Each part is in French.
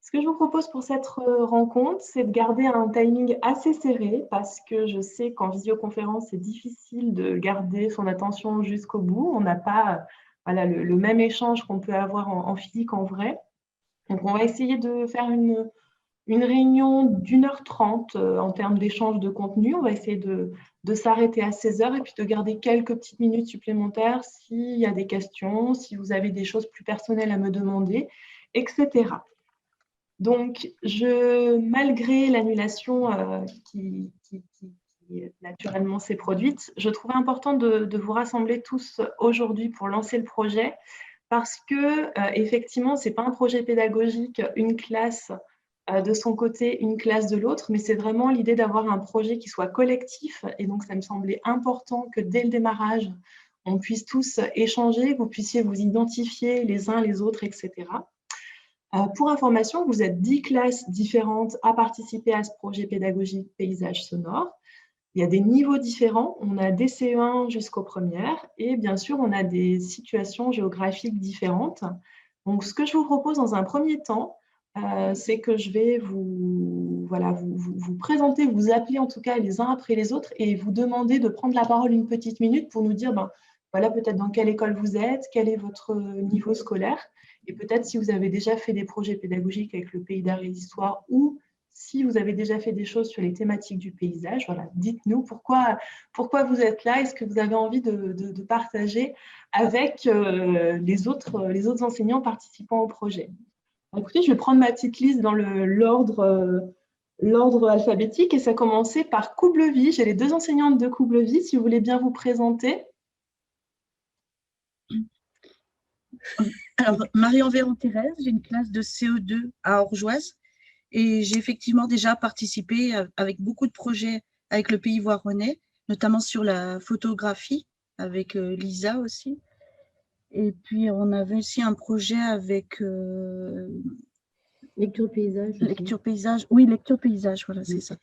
Ce que je vous propose pour cette rencontre, c'est de garder un timing assez serré parce que je sais qu'en visioconférence, c'est difficile de garder son attention jusqu'au bout. On n'a pas voilà, le même échange qu'on peut avoir en physique en vrai. Donc, on va essayer de faire une réunion d'1h30 en termes d'échange de contenu. On va essayer de s'arrêter à 16h et puis de garder quelques petites minutes supplémentaires s'il y a des questions, si vous avez des choses plus personnelles à me demander, etc. Donc, malgré l'annulation qui naturellement s'est produite, je trouvais important de vous rassembler tous aujourd'hui pour lancer le projet parce que, effectivement, ce n'est pas un projet pédagogique, une classe de son côté, une classe de l'autre, mais c'est vraiment l'idée d'avoir un projet qui soit collectif. Et donc, ça me semblait important que dès le démarrage, on puisse tous échanger, que vous puissiez vous identifier les uns les autres, etc. Pour information, vous êtes 10 classes différentes à participer à ce projet pédagogique paysage sonore. Il y a des niveaux différents. On a des CE1 jusqu'aux premières et bien sûr, on a des situations géographiques différentes. Donc, ce que je vous propose dans un premier temps, c'est que je vais vous présenter, vous appeler en tout cas les uns après les autres et vous demander de prendre la parole une petite minute pour nous dire voilà, peut-être dans quelle école vous êtes, quel est votre niveau scolaire et peut-être si vous avez déjà fait des projets pédagogiques avec le Pays d'Art et d'Histoire ou si vous avez déjà fait des choses sur les thématiques du paysage. Voilà, dites-nous pourquoi vous êtes là. Est-ce que vous avez envie de partager avec les autres enseignants participants au projet? Écoutez, je vais prendre ma petite liste dans l'ordre alphabétique et ça commençait par Coublevis. J'ai les 2 enseignantes de Coublevis, si vous voulez bien vous présenter. Alors, Marie-Envéron-Thérèse, j'ai une classe de CE2 à Orgeoise et j'ai effectivement déjà participé avec beaucoup de projets avec le Pays Voironnais, notamment sur la photographie avec Lisa aussi. Et puis, on avait aussi un projet avec… lecture paysage. Lecture paysage, oui, lecture paysage, voilà, c'est ça.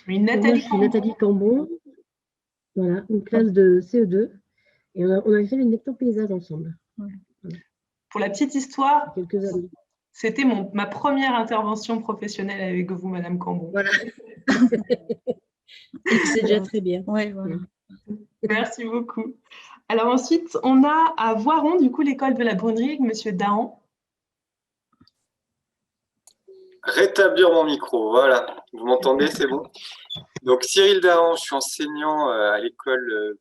Une Nathalie Moi, Nathalie Cambon, voilà, une classe de CE2. Et on a fait une lecture paysage ensemble. Voilà. Pour la petite histoire, c'était ma première intervention professionnelle avec vous, Madame Cambon. Voilà. Et c'est déjà très bien. Ouais, voilà. Merci beaucoup. Alors ensuite, on a à Voiron, du coup, l'école de la Brunerie avec Monsieur Dahan. Rétablir mon micro, voilà. Vous m'entendez, c'est bon? Donc Cyril Dahan, je suis enseignant à l'école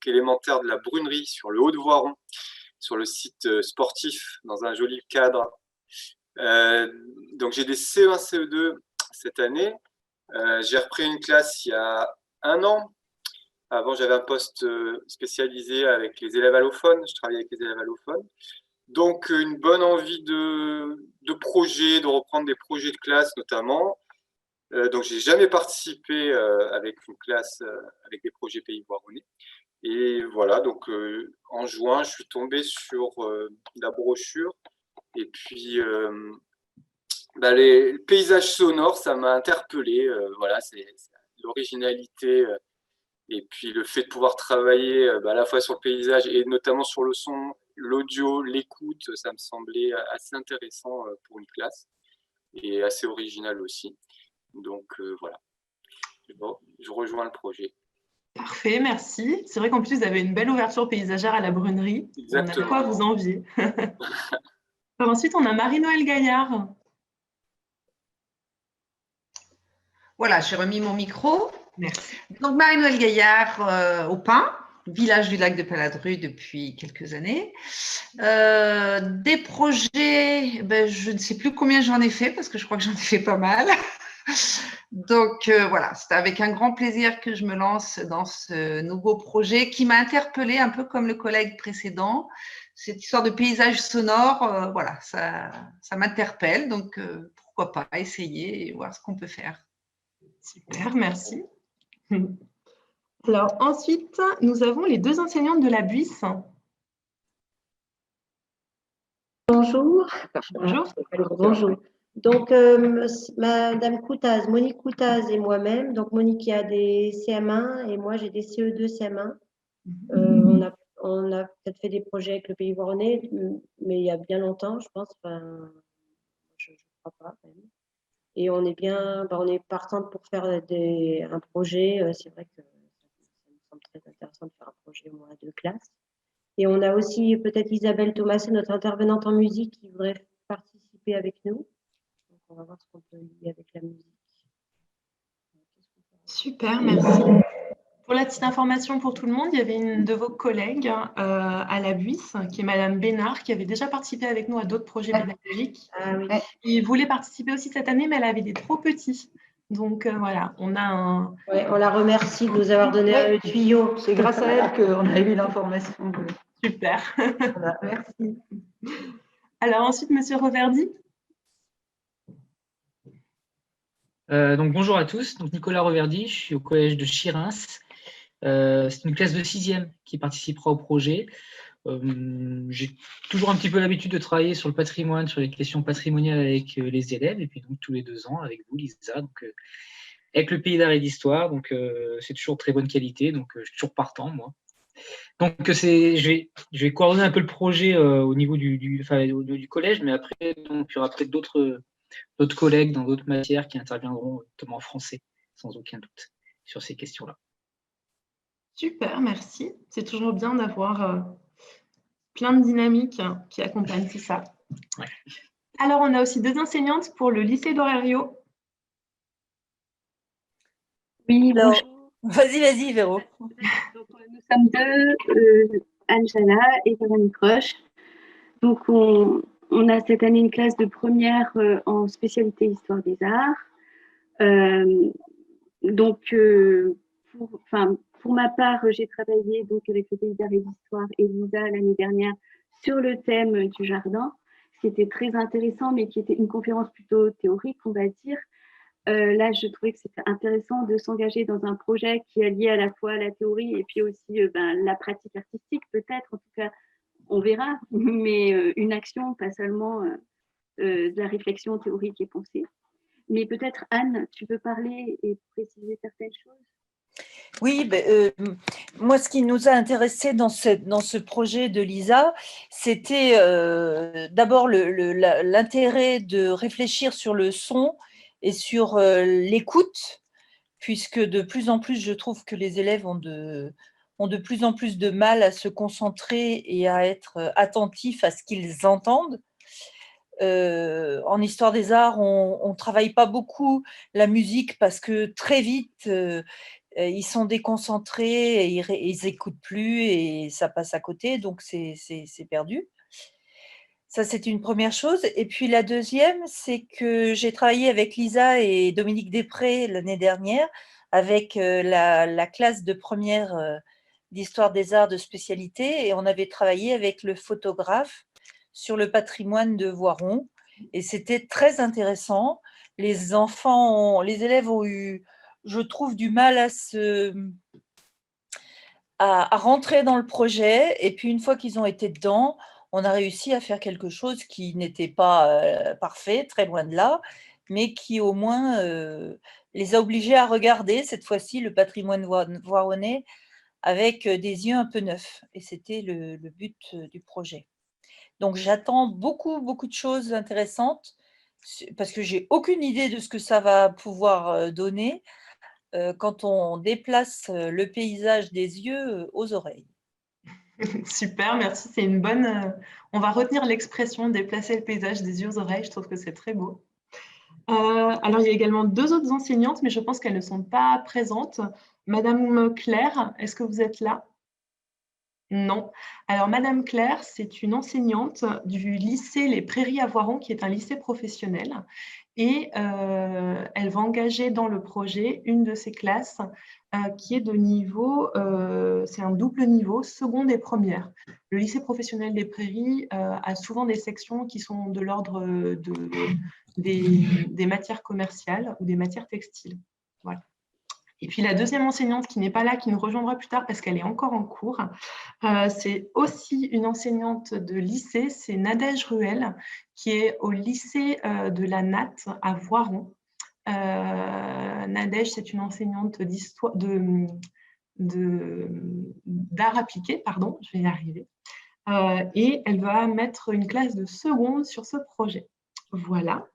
élémentaire de la Brunerie sur le Haut-de-Voiron, sur le site sportif, dans un joli cadre. Donc j'ai des CE1, CE2 cette année. J'ai repris une classe il y a 1 an. Avant, j'avais un poste spécialisé avec les élèves allophones. Je travaillais avec les élèves allophones. Donc, une bonne envie de projet, de reprendre des projets de classe notamment. Donc, je n'ai jamais participé avec une classe, avec des projets Pays Voironnais. Et voilà, donc en juin, je suis tombé sur la brochure. Et puis, les paysages sonores, ça m'a interpellé. Voilà, c'est l'originalité. Et puis le fait de pouvoir travailler à la fois sur le paysage et notamment sur le son, l'audio, l'écoute, ça me semblait assez intéressant pour une classe et assez original aussi. Donc voilà, bon, je rejoins le projet. Parfait, merci. C'est vrai qu'en plus, vous avez une belle ouverture paysagère à la Brunerie. Exactement. On a quoi vous envier. Alors, ensuite, on a Marie-Noëlle Gaillard. Voilà, j'ai remis mon micro. Merci. Donc, Marie-Noëlle Gaillard au Pin, village du lac de Paladru depuis quelques années. Des projets, je ne sais plus combien j'en ai fait parce que je crois que j'en ai fait pas mal. Donc, voilà, c'est avec un grand plaisir que je me lance dans ce nouveau projet qui m'a interpellée un peu comme le collègue précédent. Cette histoire de paysage sonore, voilà, ça m'interpelle. Donc, pourquoi pas essayer et voir ce qu'on peut faire. Super, merci. Alors ensuite, nous avons les 2 enseignantes de la Buisse. Bonjour. Bonjour. Bonjour. Donc, Madame Coutaz, Monique Coutaz et moi-même. Donc, Monique qui a des CM1 et moi, j'ai des CE2 CM1. On a peut-être fait des projets avec le Pays Voironnais, mais il y a bien longtemps, je pense. Enfin, je crois pas même. Et on est bien, on est partante pour faire un projet. C'est vrai que ça me semble très intéressant de faire un projet au moins à 2 classes. Et on a aussi peut-être Isabelle Thomas, notre intervenante en musique, qui voudrait participer avec nous. Donc on va voir ce qu'on peut lier avec la musique. Super, merci. Pour la petite information pour tout le monde, il y avait une de vos collègues à la Buisse, qui est Madame Bénard, qui avait déjà participé avec nous à d'autres projets pédagogiques. Ah oui. Et voulait participer aussi cette année, mais elle avait des trop petits. Donc voilà, on a un… Ouais, on la remercie de nous avoir donné un tuyau. C'est grâce à elle qu'on a eu l'information. Super. Voilà, merci. Alors ensuite, Monsieur Reverdy. Donc bonjour à tous, donc Nicolas Reverdy, je suis au collège de Chirins. C'est une classe de 6e qui participera au projet. J'ai toujours un petit peu l'habitude de travailler sur le patrimoine, sur les questions patrimoniales avec les élèves, et puis donc tous les 2 ans avec vous, Lisa, donc avec le pays d'art et d'histoire, donc c'est toujours de très bonne qualité, donc je suis toujours partant, moi. Donc je vais coordonner un peu le projet au niveau du collège, mais après, donc, il y aura peut-être d'autres collègues dans d'autres matières qui interviendront, notamment en français, sans aucun doute, sur ces questions-là. Super, merci. C'est toujours bien d'avoir plein de dynamiques qui accompagnent tout ça. Ouais. Alors, on a aussi 2 enseignantes pour le lycée d'Orario. Oui, alors, vas-y, Véro. Donc, nous sommes 2, Angela et Véronique Roche. Donc, on a cette année une classe de première en spécialité Histoire des Arts. Donc, pour ma part, j'ai travaillé donc avec le pays d'art et d'histoire et Lisa l'année dernière sur le thème du jardin, qui était très intéressant, mais qui était une conférence plutôt théorique, on va dire. Là, je trouvais que c'était intéressant de s'engager dans un projet qui alliait à la fois la théorie et puis aussi la pratique artistique, peut-être, en tout cas, on verra, mais une action, pas seulement de la réflexion théorique et pensée. Mais peut-être, Anne, tu peux parler et préciser certaines choses? Oui, moi, ce qui nous a intéressé dans ce projet de Lisa, c'était d'abord l'intérêt de réfléchir sur le son et sur l'écoute, puisque de plus en plus, je trouve que les élèves ont de plus en plus de mal à se concentrer et à être attentifs à ce qu'ils entendent. En histoire des arts, on ne travaille pas beaucoup la musique parce que très vite, ils sont déconcentrés et ils n'écoutent plus et ça passe à côté, donc c'est perdu. Ça, c'est une première chose. Et puis la deuxième, c'est que j'ai travaillé avec Lisa et Dominique Després l'année dernière avec la classe de première d'histoire des arts de spécialité et on avait travaillé avec le photographe sur le patrimoine de Voiron et c'était très intéressant. Les élèves ont eu, je trouve, du mal à rentrer dans le projet et puis une fois qu'ils ont été dedans, on a réussi à faire quelque chose qui n'était pas parfait, très loin de là, mais qui au moins les a obligés à regarder cette fois-ci le patrimoine voironnais avec des yeux un peu neufs. Et c'était le but du projet. Donc j'attends beaucoup, beaucoup de choses intéressantes parce que j'ai aucune idée de ce que ça va pouvoir donner quand on déplace le paysage des yeux aux oreilles. Super, merci. C'est une bonne… on va retenir l'expression déplacer le paysage des yeux aux oreilles. Je trouve que c'est très beau. Alors, il y a également 2 autres enseignantes, mais je pense qu'elles ne sont pas présentes. Madame Claire, est-ce que vous êtes là? Non. Alors, Madame Claire, c'est une enseignante du lycée Les Prairies à Voiron, qui est un lycée professionnel. Et elle va engager dans le projet une de ses classes qui est de niveau, c'est un double niveau, seconde et première. Le lycée professionnel des Prairies a souvent des sections qui sont de l'ordre des matières commerciales ou des matières textiles. Voilà. Et puis la deuxième enseignante qui n'est pas là, qui nous rejoindra plus tard parce qu'elle est encore en cours, c'est aussi une enseignante de lycée, c'est Nadège Ruel, qui est au lycée de la Natte à Voiron. Nadège, c'est une enseignante d'art appliqué, pardon, je vais y arriver. Et elle va mettre une classe de seconde sur ce projet. Voilà.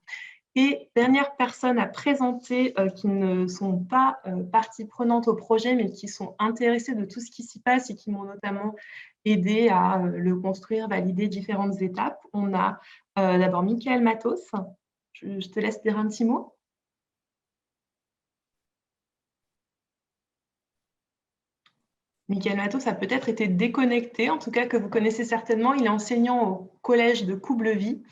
Et dernière personne à présenter qui ne sont pas partie prenante au projet, mais qui sont intéressées de tout ce qui s'y passe et qui m'ont notamment aidé à le construire, valider différentes étapes. On a d'abord Michael Matos. Je te laisse dire un petit mot. Michael Matos a peut-être été déconnecté, en tout cas que vous connaissez certainement. Il est enseignant au collège de Coublevis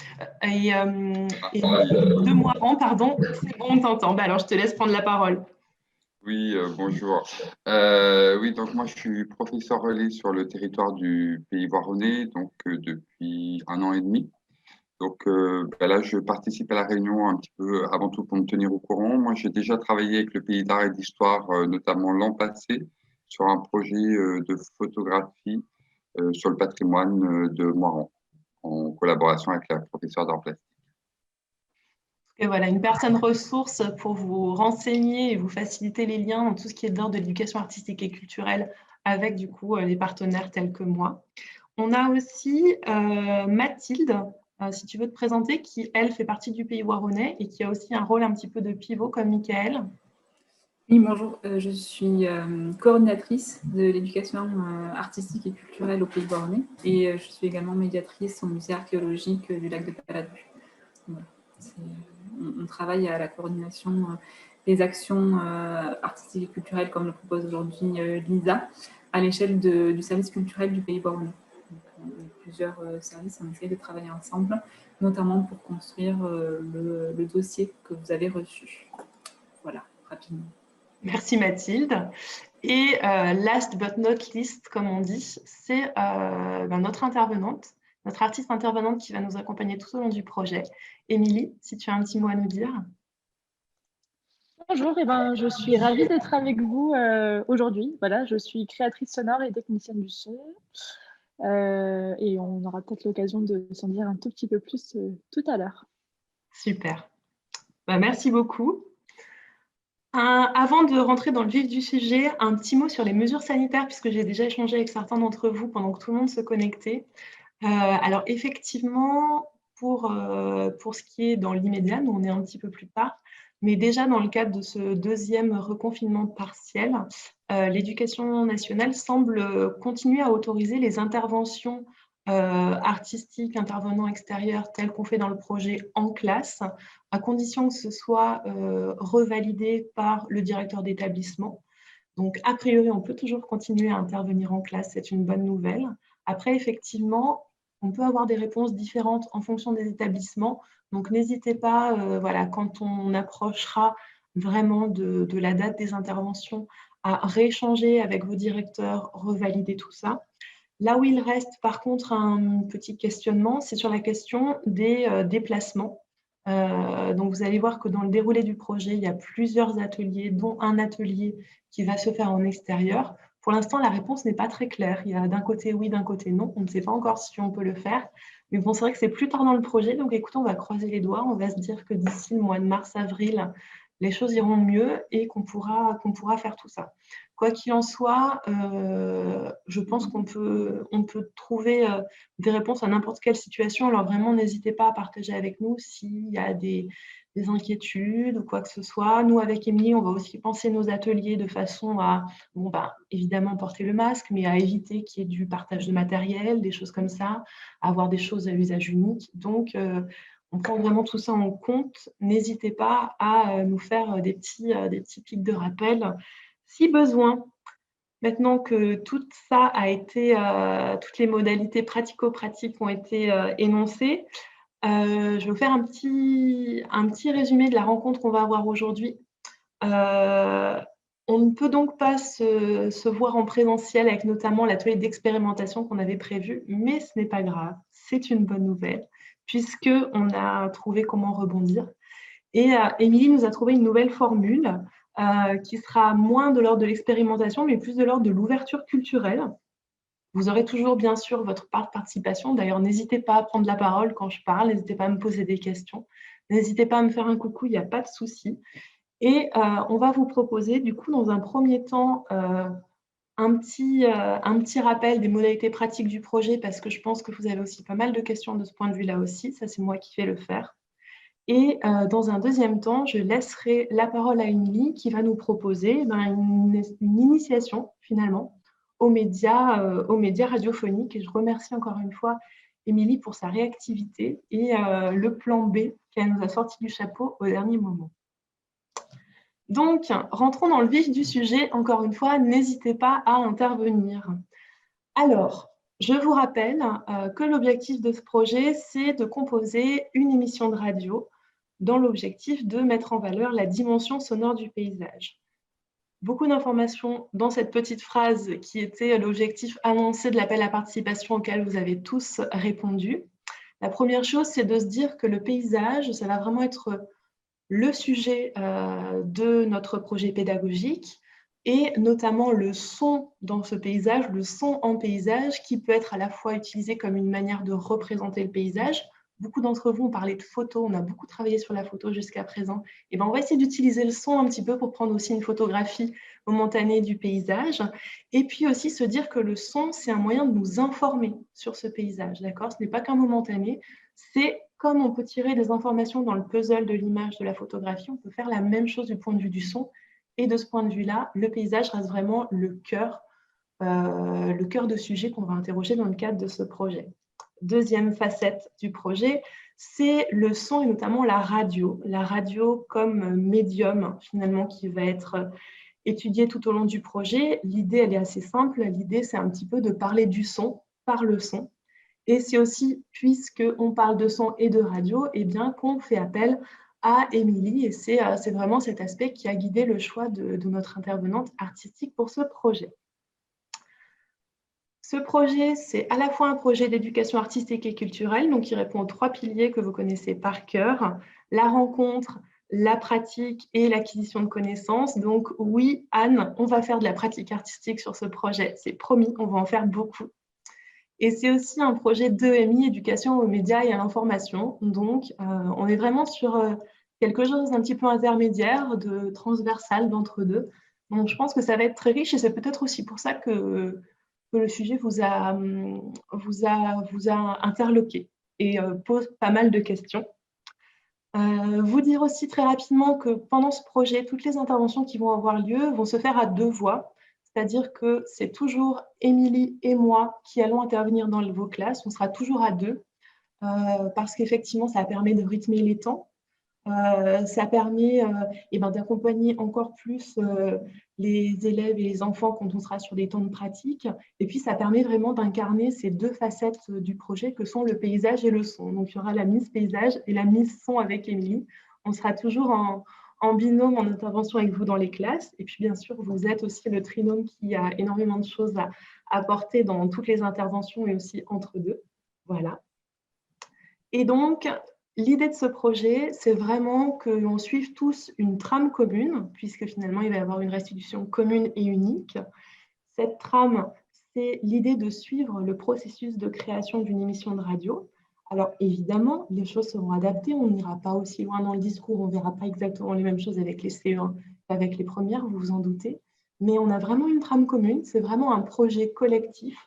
et de Moirans, pardon. C'est bon, on t'entend. Alors, je te laisse prendre la parole. Oui, bonjour. Oui, donc moi je suis professeur relais sur le territoire du Pays Voironnais donc depuis 1 an et demi. Donc là, je participe à la réunion un petit peu avant tout pour me tenir au courant. Moi, j'ai déjà travaillé avec le Pays d'Art et d'Histoire, notamment l'an passé, sur un projet de photographie sur le patrimoine de Moirans, en collaboration avec la professeure d'art plastique. Et voilà, une personne ressource pour vous renseigner et vous faciliter les liens dans tout ce qui est d'ordre de l'éducation artistique et culturelle avec du coup les partenaires tels que moi. On a aussi Mathilde, si tu veux te présenter, qui elle fait partie du Pays Voironnais et qui a aussi un rôle un petit peu de pivot comme Michael. Oui, bonjour, je suis coordinatrice de l'éducation artistique et culturelle au Pays Voironnais et je suis également médiatrice au musée archéologique du lac de Paladru. Voilà. On travaille à la coordination des actions artistiques et culturelles comme le propose aujourd'hui Lisa à l'échelle du service culturel du Pays Voironnais. Plusieurs services, on essaie de travailler ensemble, notamment pour construire le dossier que vous avez reçu. Voilà, rapidement. Merci Mathilde. Et last but not least, comme on dit, c'est notre intervenante, notre artiste intervenante qui va nous accompagner tout au long du projet. Émilie, si tu as un petit mot à nous dire. Bonjour, je suis ravie d'être avec vous aujourd'hui. Voilà, je suis créatrice sonore et technicienne du son. Et on aura peut-être l'occasion de s'en dire un tout petit peu plus tout à l'heure. Super. Merci beaucoup. Avant de rentrer dans le vif du sujet, un petit mot sur les mesures sanitaires, puisque j'ai déjà échangé avec certains d'entre vous pendant que tout le monde se connectait. Alors effectivement, pour ce qui est dans l'immédiat, nous on est un petit peu plus tard, mais déjà dans le cadre de ce deuxième reconfinement partiel, l'éducation nationale semble continuer à autoriser les interventions artistiques, intervenants extérieurs tels qu'on fait dans le projet en classe, à condition que ce soit revalidé par le directeur d'établissement. Donc, a priori, on peut toujours continuer à intervenir en classe, c'est une bonne nouvelle. Après, effectivement, on peut avoir des réponses différentes en fonction des établissements. Donc, n'hésitez pas, voilà, quand on approchera vraiment de la date des interventions, à rééchanger avec vos directeurs, revalider tout ça. Là où il reste, par contre, un petit questionnement, c'est sur la question des déplacements. Donc, vous allez voir que dans le déroulé du projet, il y a plusieurs ateliers, dont un atelier qui va se faire en extérieur. Pour l'instant, la réponse n'est pas très claire. Il y a d'un côté oui, d'un côté non. On ne sait pas encore si on peut le faire. Mais bon, c'est vrai que c'est plus tard dans le projet. Donc, écoutez, on va croiser les doigts. On va se dire que d'ici le mois de mars-avril, les choses iront mieux et qu'on pourra faire tout ça. Quoi qu'il en soit, je pense qu'on peut trouver des réponses à n'importe quelle situation. Alors vraiment, n'hésitez pas à partager avec nous s'il y a des inquiétudes ou quoi que ce soit. Nous, avec Émilie, on va aussi penser nos ateliers de façon à, évidemment, porter le masque, mais à éviter qu'il y ait du partage de matériel, des choses comme ça, à avoir des choses à usage unique. Donc, on prend vraiment tout ça en compte. N'hésitez pas à nous faire des petits pics de rappel si besoin. Maintenant que tout ça a été, toutes les modalités pratico-pratiques ont été énoncées, je vais vous faire un petit résumé de la rencontre qu'on va avoir aujourd'hui. On ne peut donc pas se voir en présentiel avec notamment l'atelier d'expérimentation qu'on avait prévu, mais ce n'est pas grave, c'est une bonne nouvelle, puisqu'on a trouvé comment rebondir. Et Émilie nous a trouvé une nouvelle formule qui sera moins de l'ordre de l'expérimentation, mais plus de l'ordre de l'ouverture culturelle. Vous aurez toujours, bien sûr, votre part de participation. D'ailleurs, n'hésitez pas à prendre la parole quand je parle, n'hésitez pas à me poser des questions, n'hésitez pas à me faire un coucou, il n'y a pas de souci. Et on va vous proposer, du coup, dans un premier temps, un petit rappel des modalités pratiques du projet, parce que je pense que vous avez aussi pas mal de questions de ce point de vue-là aussi. Ça, c'est moi qui vais le faire. Et dans un deuxième temps, je laisserai la parole à Émilie qui va nous proposer une initiation finalement aux médias radiophoniques. Et je remercie encore une fois Émilie pour sa réactivité et le plan B qu'elle nous a sorti du chapeau au dernier moment. Donc, rentrons dans le vif du sujet. Encore une fois, n'hésitez pas à intervenir. Alors, je vous rappelle que l'objectif de ce projet, c'est de composer une émission de radio dans l'objectif de mettre en valeur la dimension sonore du paysage. Beaucoup d'informations dans cette petite phrase qui était l'objectif annoncé de l'appel à participation auquel vous avez tous répondu. La première chose, c'est de se dire que le paysage, ça va vraiment être le sujet de notre projet pédagogique et notamment le son dans ce paysage, le son en paysage qui peut être à la fois utilisé comme une manière de représenter le paysage. Beaucoup d'entre vous ont parlé de photos, on a beaucoup travaillé sur la photo jusqu'à présent. Et ben, on va essayer d'utiliser le son un petit peu pour prendre aussi une photographie momentanée du paysage. Et puis aussi se dire que le son, c'est un moyen de nous informer sur ce paysage. D'accord ? Ce n'est pas qu'un momentané, c'est comme on peut tirer des informations dans le puzzle de l'image, de la photographie, on peut faire la même chose du point de vue du son. Et de ce point de vue-là, le paysage reste vraiment le cœur de sujet qu'on va interroger dans le cadre de ce projet. Deuxième facette du projet, c'est le son et notamment la radio. La radio comme médium finalement qui va être étudié tout au long du projet. L'idée, elle est assez simple. L'idée, c'est un petit peu de parler du son par le son. Et c'est aussi, puisqu'on parle de son et de radio, eh bien, qu'on fait appel à Émilie. Et c'est vraiment cet aspect qui a guidé le choix de notre intervenante artistique pour ce projet. Ce projet, c'est à la fois un projet d'éducation artistique et culturelle, donc qui répond aux 3 piliers que vous connaissez par cœur, la rencontre, la pratique et l'acquisition de connaissances. Donc oui, Anne, on va faire de la pratique artistique sur ce projet, c'est promis, on va en faire beaucoup. Et c'est aussi un projet d'EMI, éducation aux médias et à l'information. Donc, on est vraiment sur quelque chose d'un petit peu intermédiaire, de transversal d'entre deux. Donc, je pense que ça va être très riche et c'est peut-être aussi pour ça que le sujet vous a interloqué et pose pas mal de questions. Vous dire aussi très rapidement que pendant ce projet, toutes les interventions qui vont avoir lieu vont se faire à 2 voix. C'est-à-dire que c'est toujours Émilie et moi qui allons intervenir dans vos classes. On sera toujours à 2 parce qu'effectivement, ça permet de rythmer les temps. Ça permet d'accompagner encore plus les élèves et les enfants quand on sera sur des temps de pratique. Et puis, ça permet vraiment d'incarner ces 2 facettes du projet que sont le paysage et le son. Donc, il y aura la mise paysage et la mise son avec Émilie. On sera toujours en binôme, en intervention avec vous dans les classes. Et puis, bien sûr, vous êtes aussi le trinôme qui a énormément de choses à apporter dans toutes les interventions et aussi entre deux. Voilà. Et donc, l'idée de ce projet, c'est vraiment que l'on suive tous une trame commune, puisque finalement, il va y avoir une restitution commune et unique. Cette trame, c'est l'idée de suivre le processus de création d'une émission de radio. Alors, évidemment, les choses seront adaptées. On n'ira pas aussi loin dans le discours. On ne verra pas exactement les mêmes choses avec les CE1 qu'avec les premières, vous vous en doutez. Mais on a vraiment une trame commune. C'est vraiment un projet collectif.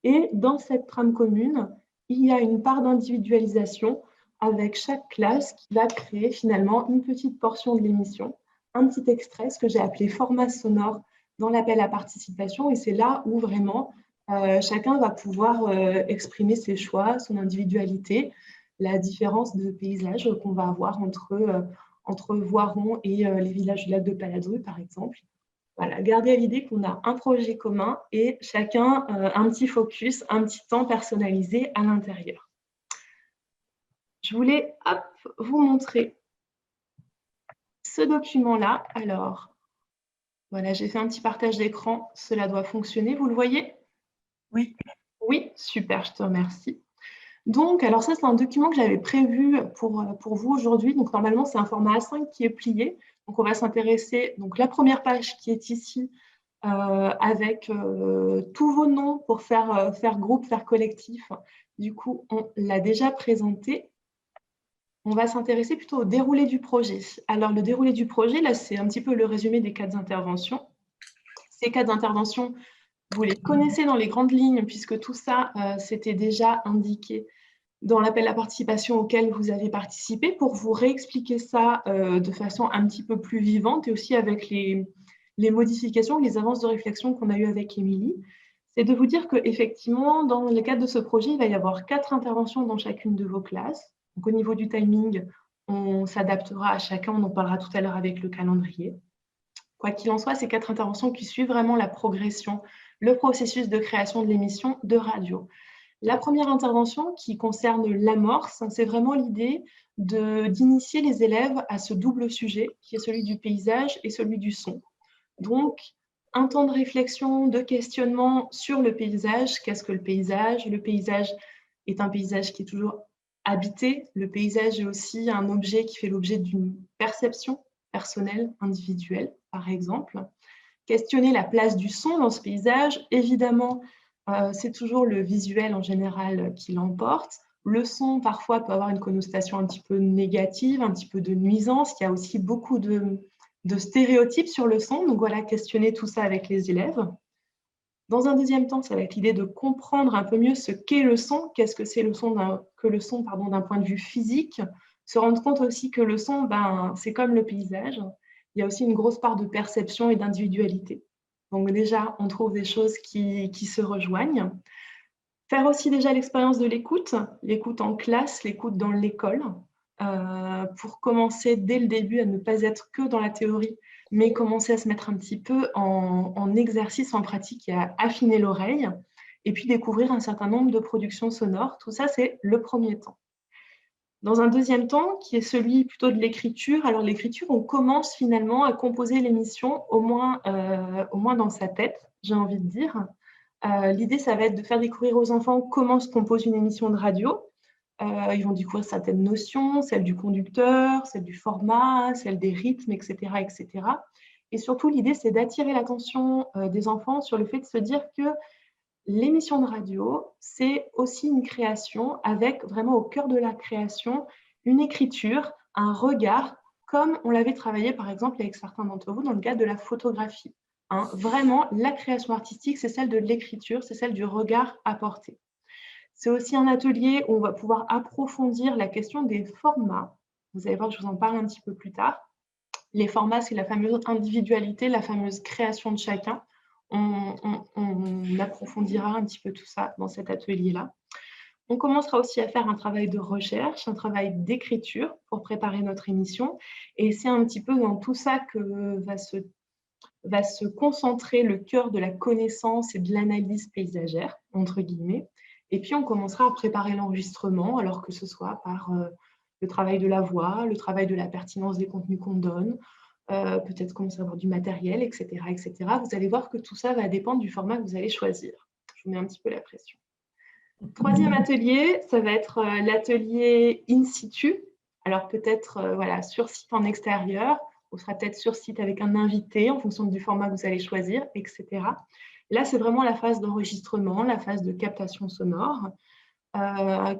Et dans cette trame commune, il y a une part d'individualisation avec chaque classe qui va créer finalement une petite portion de l'émission, un petit extrait, ce que j'ai appelé format sonore dans l'appel à participation. Et c'est là où vraiment chacun va pouvoir exprimer ses choix, son individualité, la différence de paysage qu'on va avoir entre Voiron et les villages du lac de Paladru, par exemple. Voilà, gardez à l'idée qu'on a un projet commun et chacun un petit focus, un petit temps personnalisé à l'intérieur. Je voulais vous montrer ce document-là. Alors, voilà, j'ai fait un petit partage d'écran. Cela doit fonctionner. Vous le voyez ? Oui. Oui, super, je te remercie. Donc, alors ça, c'est un document que j'avais prévu pour vous aujourd'hui. Donc, normalement, c'est un format A5 qui est plié. Donc, on va s'intéresser, donc la première page qui est ici, avec tous vos noms pour faire groupe, faire collectif. Du coup, on l'a déjà présenté. On va s'intéresser plutôt au déroulé du projet. Alors, le déroulé du projet, là, c'est un petit peu le résumé des 4 interventions. Ces 4 interventions, vous les connaissez dans les grandes lignes, puisque tout ça, c'était déjà indiqué dans l'appel à participation auquel vous avez participé pour vous réexpliquer ça de façon un petit peu plus vivante et aussi avec les modifications, les avances de réflexion qu'on a eues avec Émilie. C'est de vous dire qu'effectivement, dans le cadre de ce projet, il va y avoir 4 interventions dans chacune de vos classes. Donc, au niveau du timing, on s'adaptera à chacun, on en parlera tout à l'heure avec le calendrier. Quoi qu'il en soit, ces 4 interventions qui suivent vraiment la progression, le processus de création de l'émission de radio. La première intervention qui concerne l'amorce, c'est vraiment l'idée d'initier les élèves à ce double sujet qui est celui du paysage et celui du son. Donc, un temps de réflexion, de questionnement sur le paysage. Qu'est-ce que le paysage? Le paysage est un paysage qui est toujours habité. Le paysage est aussi un objet qui fait l'objet d'une perception personnelle, individuelle, par exemple. Questionner la place du son dans ce paysage. Évidemment, c'est toujours le visuel en général qui l'emporte. Le son, parfois, peut avoir une connotation un petit peu négative, un petit peu de nuisance. Il y a aussi beaucoup de stéréotypes sur le son. Donc voilà, questionner tout ça avec les élèves. Dans un deuxième temps, ça va être l'idée de comprendre un peu mieux ce qu'est le son. Qu'est-ce que c'est le son d'un point de vue physique. Se rendre compte aussi que le son, c'est comme le paysage. Il y a aussi une grosse part de perception et d'individualité. Donc déjà, on trouve des choses qui se rejoignent. Faire aussi déjà l'expérience de l'écoute en classe, l'écoute dans l'école, pour commencer dès le début à ne pas être que dans la théorie, mais commencer à se mettre un petit peu en exercice, en pratique et à affiner l'oreille, et puis découvrir un certain nombre de productions sonores. Tout ça, c'est le premier temps. Dans un deuxième temps, qui est celui plutôt de l'écriture, alors l'écriture, on commence finalement à composer l'émission, au moins dans sa tête, j'ai envie de dire. L'idée, ça va être de faire découvrir aux enfants comment se compose une émission de radio. Ils vont découvrir certaines notions, celle du conducteur, celle du format, celle des rythmes, etc. etc. Et surtout, l'idée, c'est d'attirer l'attention des enfants sur le fait de se dire que l'émission de radio, c'est aussi une création avec vraiment au cœur de la création une écriture, un regard, comme on l'avait travaillé par exemple avec certains d'entre vous dans le cadre de la photographie. Vraiment, la création artistique, c'est celle de l'écriture, c'est celle du regard apporté. C'est aussi un atelier où on va pouvoir approfondir la question des formats. Vous allez voir, je vous en parle un petit peu plus tard. Les formats, c'est la fameuse individualité, la fameuse création de chacun. On approfondira un petit peu tout ça dans cet atelier-là. On commencera aussi à faire un travail de recherche, un travail d'écriture pour préparer notre émission. Et c'est un petit peu dans tout ça que va se concentrer le cœur de la connaissance et de l'analyse paysagère, entre guillemets. Et puis, on commencera à préparer l'enregistrement, alors que ce soit par le travail de la voix, le travail de la pertinence des contenus qu'on donne, peut-être commencer à avoir du matériel, etc., etc. Vous allez voir que tout ça va dépendre du format que vous allez choisir. Je vous mets un petit peu la pression. Troisième atelier, ça va être l'atelier in situ. Alors peut-être sur site en extérieur, ou sera peut-être sur site avec un invité en fonction du format que vous allez choisir, etc. Là, c'est vraiment la phase d'enregistrement, la phase de captation sonore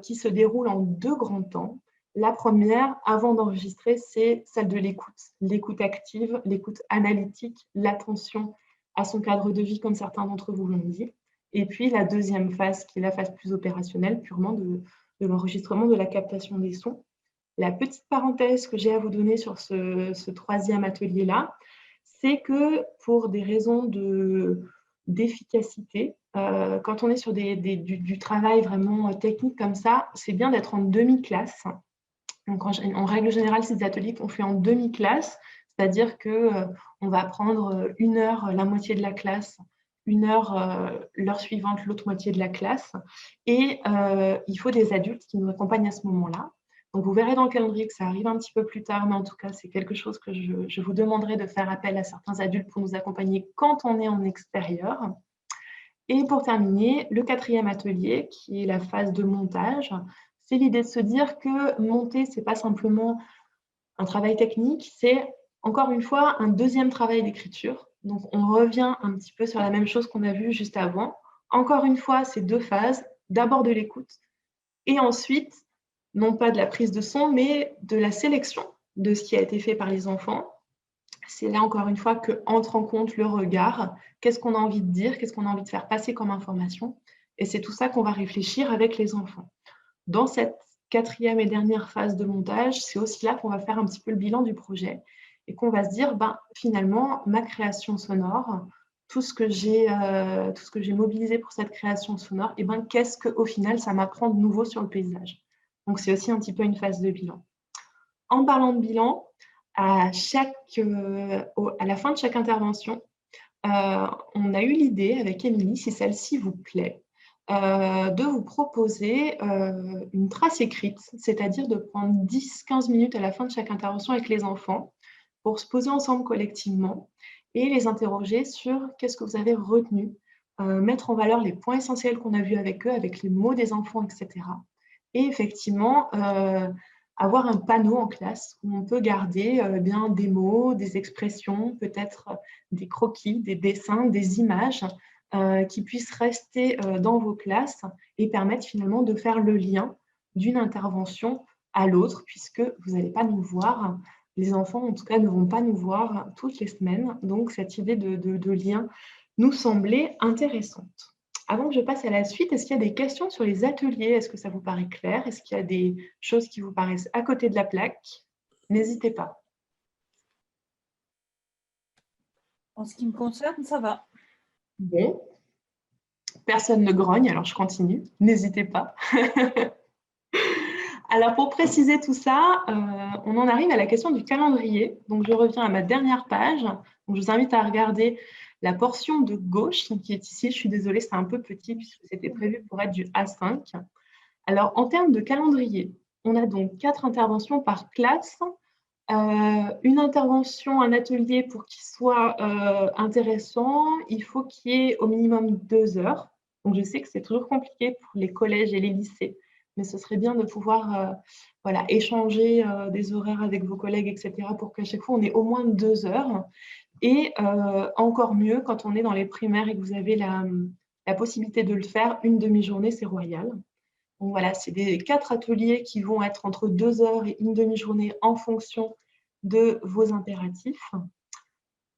qui se déroule en 2 grands temps. La première, avant d'enregistrer, c'est celle de l'écoute active, l'écoute analytique, l'attention à son cadre de vie, comme certains d'entre vous l'ont dit. Et puis la deuxième phase, qui est la phase plus opérationnelle, purement de l'enregistrement, de la captation des sons. La petite parenthèse que j'ai à vous donner sur ce troisième atelier-là, c'est que pour des raisons d'efficacité, quand on est sur du travail vraiment technique comme ça, c'est bien d'être en demi-classe. Donc, en règle générale, c'est des ateliers qu'on fait en demi-classe, c'est-à-dire qu'on va prendre 1 heure la moitié de la classe, 1 heure l'heure suivante l'autre moitié de la classe, et il faut des adultes qui nous accompagnent à ce moment-là. Donc, vous verrez dans le calendrier que ça arrive un petit peu plus tard, mais en tout cas, c'est quelque chose que je vous demanderai de faire appel à certains adultes pour nous accompagner quand on est en extérieur. Et pour terminer, le 4e atelier, qui est la phase de montage, c'est l'idée de se dire que monter, ce n'est pas simplement un travail technique, c'est encore une fois un deuxième travail d'écriture. Donc, on revient un petit peu sur la même chose qu'on a vu juste avant. Encore une fois, c'est 2 phases. D'abord de l'écoute et ensuite, non pas de la prise de son, mais de la sélection de ce qui a été fait par les enfants. C'est là, encore une fois, qu'entre en compte le regard. Qu'est-ce qu'on a envie de dire? Qu'est-ce qu'on a envie de faire passer comme information? Et c'est tout ça qu'on va réfléchir avec les enfants. dans cette 4e et dernière phase de montage, c'est aussi là qu'on va faire un petit peu le bilan du projet et qu'on va se dire, ben, finalement, ma création sonore, tout ce que j'ai mobilisé pour cette création sonore, et ben, qu'est-ce qu'au final, ça m'apprend de nouveau sur le paysage. Donc, c'est aussi un petit peu une phase de bilan. En parlant de bilan, à la fin de chaque intervention, on a eu l'idée avec Émilie, si celle-ci vous plaît, de vous proposer une trace écrite, c'est-à-dire de prendre 10-15 minutes à la fin de chaque intervention avec les enfants pour se poser ensemble collectivement et les interroger sur qu'est-ce que vous avez retenu, mettre en valeur les points essentiels qu'on a vus avec eux, avec les mots des enfants, etc. Et effectivement, avoir un panneau en classe où on peut garder bien des mots, des expressions, peut-être des croquis, des dessins, des images qui puissent rester dans vos classes et permettre finalement de faire le lien d'une intervention à l'autre, puisque vous n'allez pas nous voir, les enfants en tout cas ne vont pas nous voir toutes les semaines. Donc cette idée de lien nous semblait intéressante. Avant que je passe à la suite, est-ce qu'il y a des questions sur les ateliers? Est-ce que ça vous paraît clair? Est-ce qu'il y a des choses qui vous paraissent à côté de la plaque? N'hésitez pas. En ce qui me concerne, ça va. Bon. Personne ne grogne, alors je continue. N'hésitez pas. Alors, pour préciser tout ça, on en arrive à la question du calendrier. Donc, je reviens à ma dernière page. Donc, je vous invite à regarder la portion de gauche qui est ici. Je suis désolée, c'est un peu petit puisque c'était prévu pour être du A5. Alors, en termes de calendrier, on a donc 4 interventions par classe. Une intervention, un atelier, pour qu'il soit intéressant, il faut qu'il y ait au minimum 2 heures. Donc, je sais que c'est toujours compliqué pour les collèges et les lycées, mais ce serait bien de pouvoir voilà, échanger des horaires avec vos collègues, etc., pour qu'à chaque fois, on ait au moins 2 heures. Et encore mieux, quand on est dans les primaires et que vous avez la possibilité de le faire, une demi-journée, c'est royal. Donc voilà, c'est des 4 ateliers qui vont être entre 2 heures et une demi-journée en fonction de vos impératifs.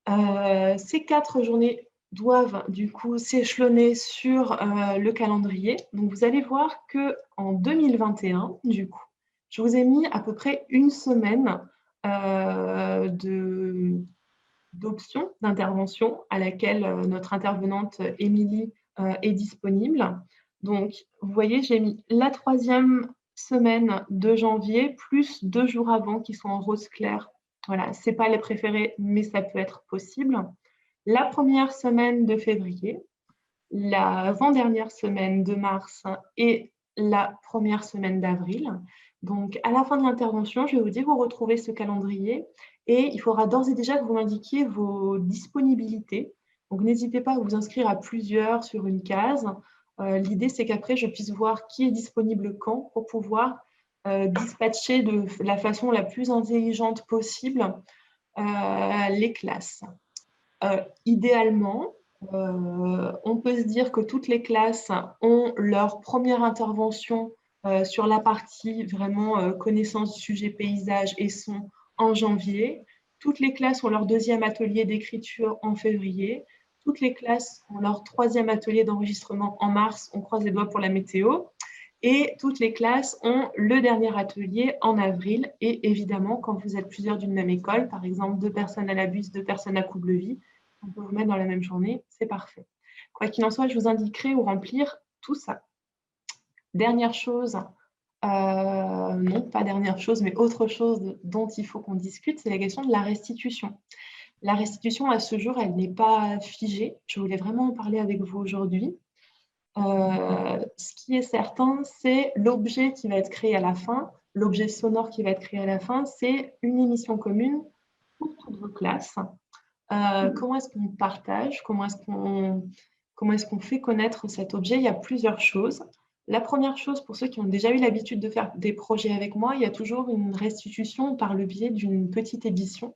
Ces 4 journées doivent du coup s'échelonner sur le calendrier. Donc vous allez voir qu'en 2021, du coup, je vous ai mis à peu près une semaine d'options d'intervention à laquelle notre intervenante Émilie est disponible. Donc, vous voyez, j'ai mis la 3e semaine de janvier plus 2 jours avant qui sont en rose clair. Voilà, ce n'est pas les préférés, mais ça peut être possible. La 1re semaine de février, l'avant-dernière semaine de mars et la 1re semaine d'avril. Donc, à la fin de l'intervention, je vais vous dire où retrouver ce calendrier et il faudra d'ores et déjà que vous m'indiquiez vos disponibilités. Donc, n'hésitez pas à vous inscrire à plusieurs sur une case. L'idée, c'est qu'après, je puisse voir qui est disponible quand pour pouvoir dispatcher de la façon la plus intelligente possible les classes. Idéalement, on peut se dire que toutes les classes ont leur première intervention sur la partie vraiment connaissance du sujet paysage et son en janvier. Toutes les classes ont leur 2e atelier d'écriture en février. Toutes les classes ont leur 3e atelier d'enregistrement en mars. On croise les doigts pour la météo. Et toutes les classes ont le dernier atelier en avril. Et évidemment, quand vous êtes plusieurs d'une même école, par exemple 2 personnes à la bus, 2 personnes à Coublevis, on peut vous mettre dans la même journée, c'est parfait. Quoi qu'il en soit, je vous indiquerai où remplir tout ça. Dernière chose, non, pas dernière chose, mais autre chose dont il faut qu'on discute, c'est la question de la restitution. La restitution, à ce jour, elle n'est pas figée. Je voulais vraiment en parler avec vous aujourd'hui. Ce qui est certain, c'est l'objet qui va être créé à la fin, l'objet sonore qui va être créé à la fin, c'est une émission commune pour toutes vos classes. Comment est-ce qu'on partage? Comment est-ce qu'on fait connaître cet objet? Il y a plusieurs choses. La première chose, pour ceux qui ont déjà eu l'habitude de faire des projets avec moi, il y a toujours une restitution par le biais d'une petite édition.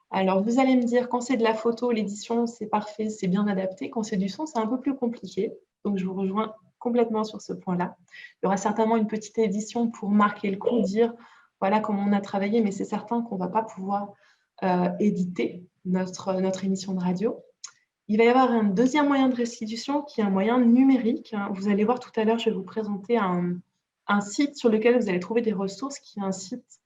Alors, vous allez me dire, quand c'est de la photo, l'édition, c'est parfait, c'est bien adapté. Quand c'est du son, c'est un peu plus compliqué. Donc, je vous rejoins complètement sur ce point-là. Il y aura certainement une petite édition pour marquer le coup, dire voilà comment on a travaillé, mais c'est certain qu'on ne va pas pouvoir éditer notre émission de radio. Il va y avoir un deuxième moyen de restitution qui est un moyen numérique. Vous allez voir tout à l'heure, je vais vous présenter un un site sur lequel vous allez trouver des ressources, qui est un site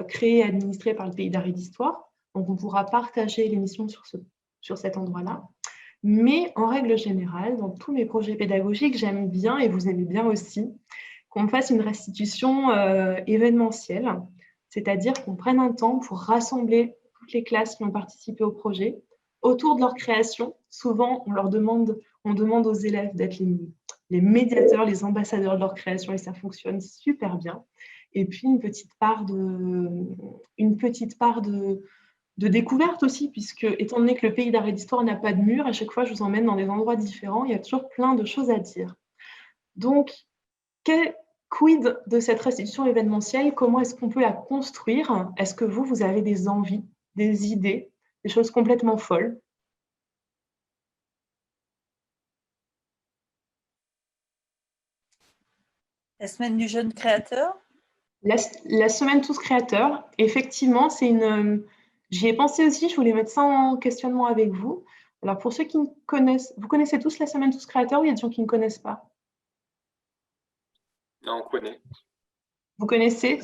créé et administré par le Pays d'Art et d'Histoire. Donc, on pourra partager l'émission sur cet endroit-là. Mais en règle générale, dans tous mes projets pédagogiques, j'aime bien, et vous aimez bien aussi, qu'on fasse une restitution événementielle, c'est-à-dire qu'on prenne un temps pour rassembler toutes les classes qui ont participé au projet autour de leur création. Souvent, on demande aux élèves d'être les médiateurs, les ambassadeurs de leur création, et ça fonctionne super bien. Et puis, une petite part de découverte aussi, puisque étant donné que le Pays d'Art et d'Histoire n'a pas de mur, à chaque fois, je vous emmène dans des endroits différents, il y a toujours plein de choses à dire. Donc, quid de cette restitution événementielle? Comment est-ce qu'on peut la construire? Est-ce que vous avez des envies, des idées, des choses complètement folles? La semaine du jeune créateur? La semaine Tous Créateurs, effectivement, c'est une... J'y ai pensé aussi, je voulais mettre ça en questionnement avec vous. Alors, pour ceux qui me connaissent, vous connaissez tous la semaine Tous Créateurs ou il y a des gens qui ne connaissent pas? Non, on connaît. Vous connaissez?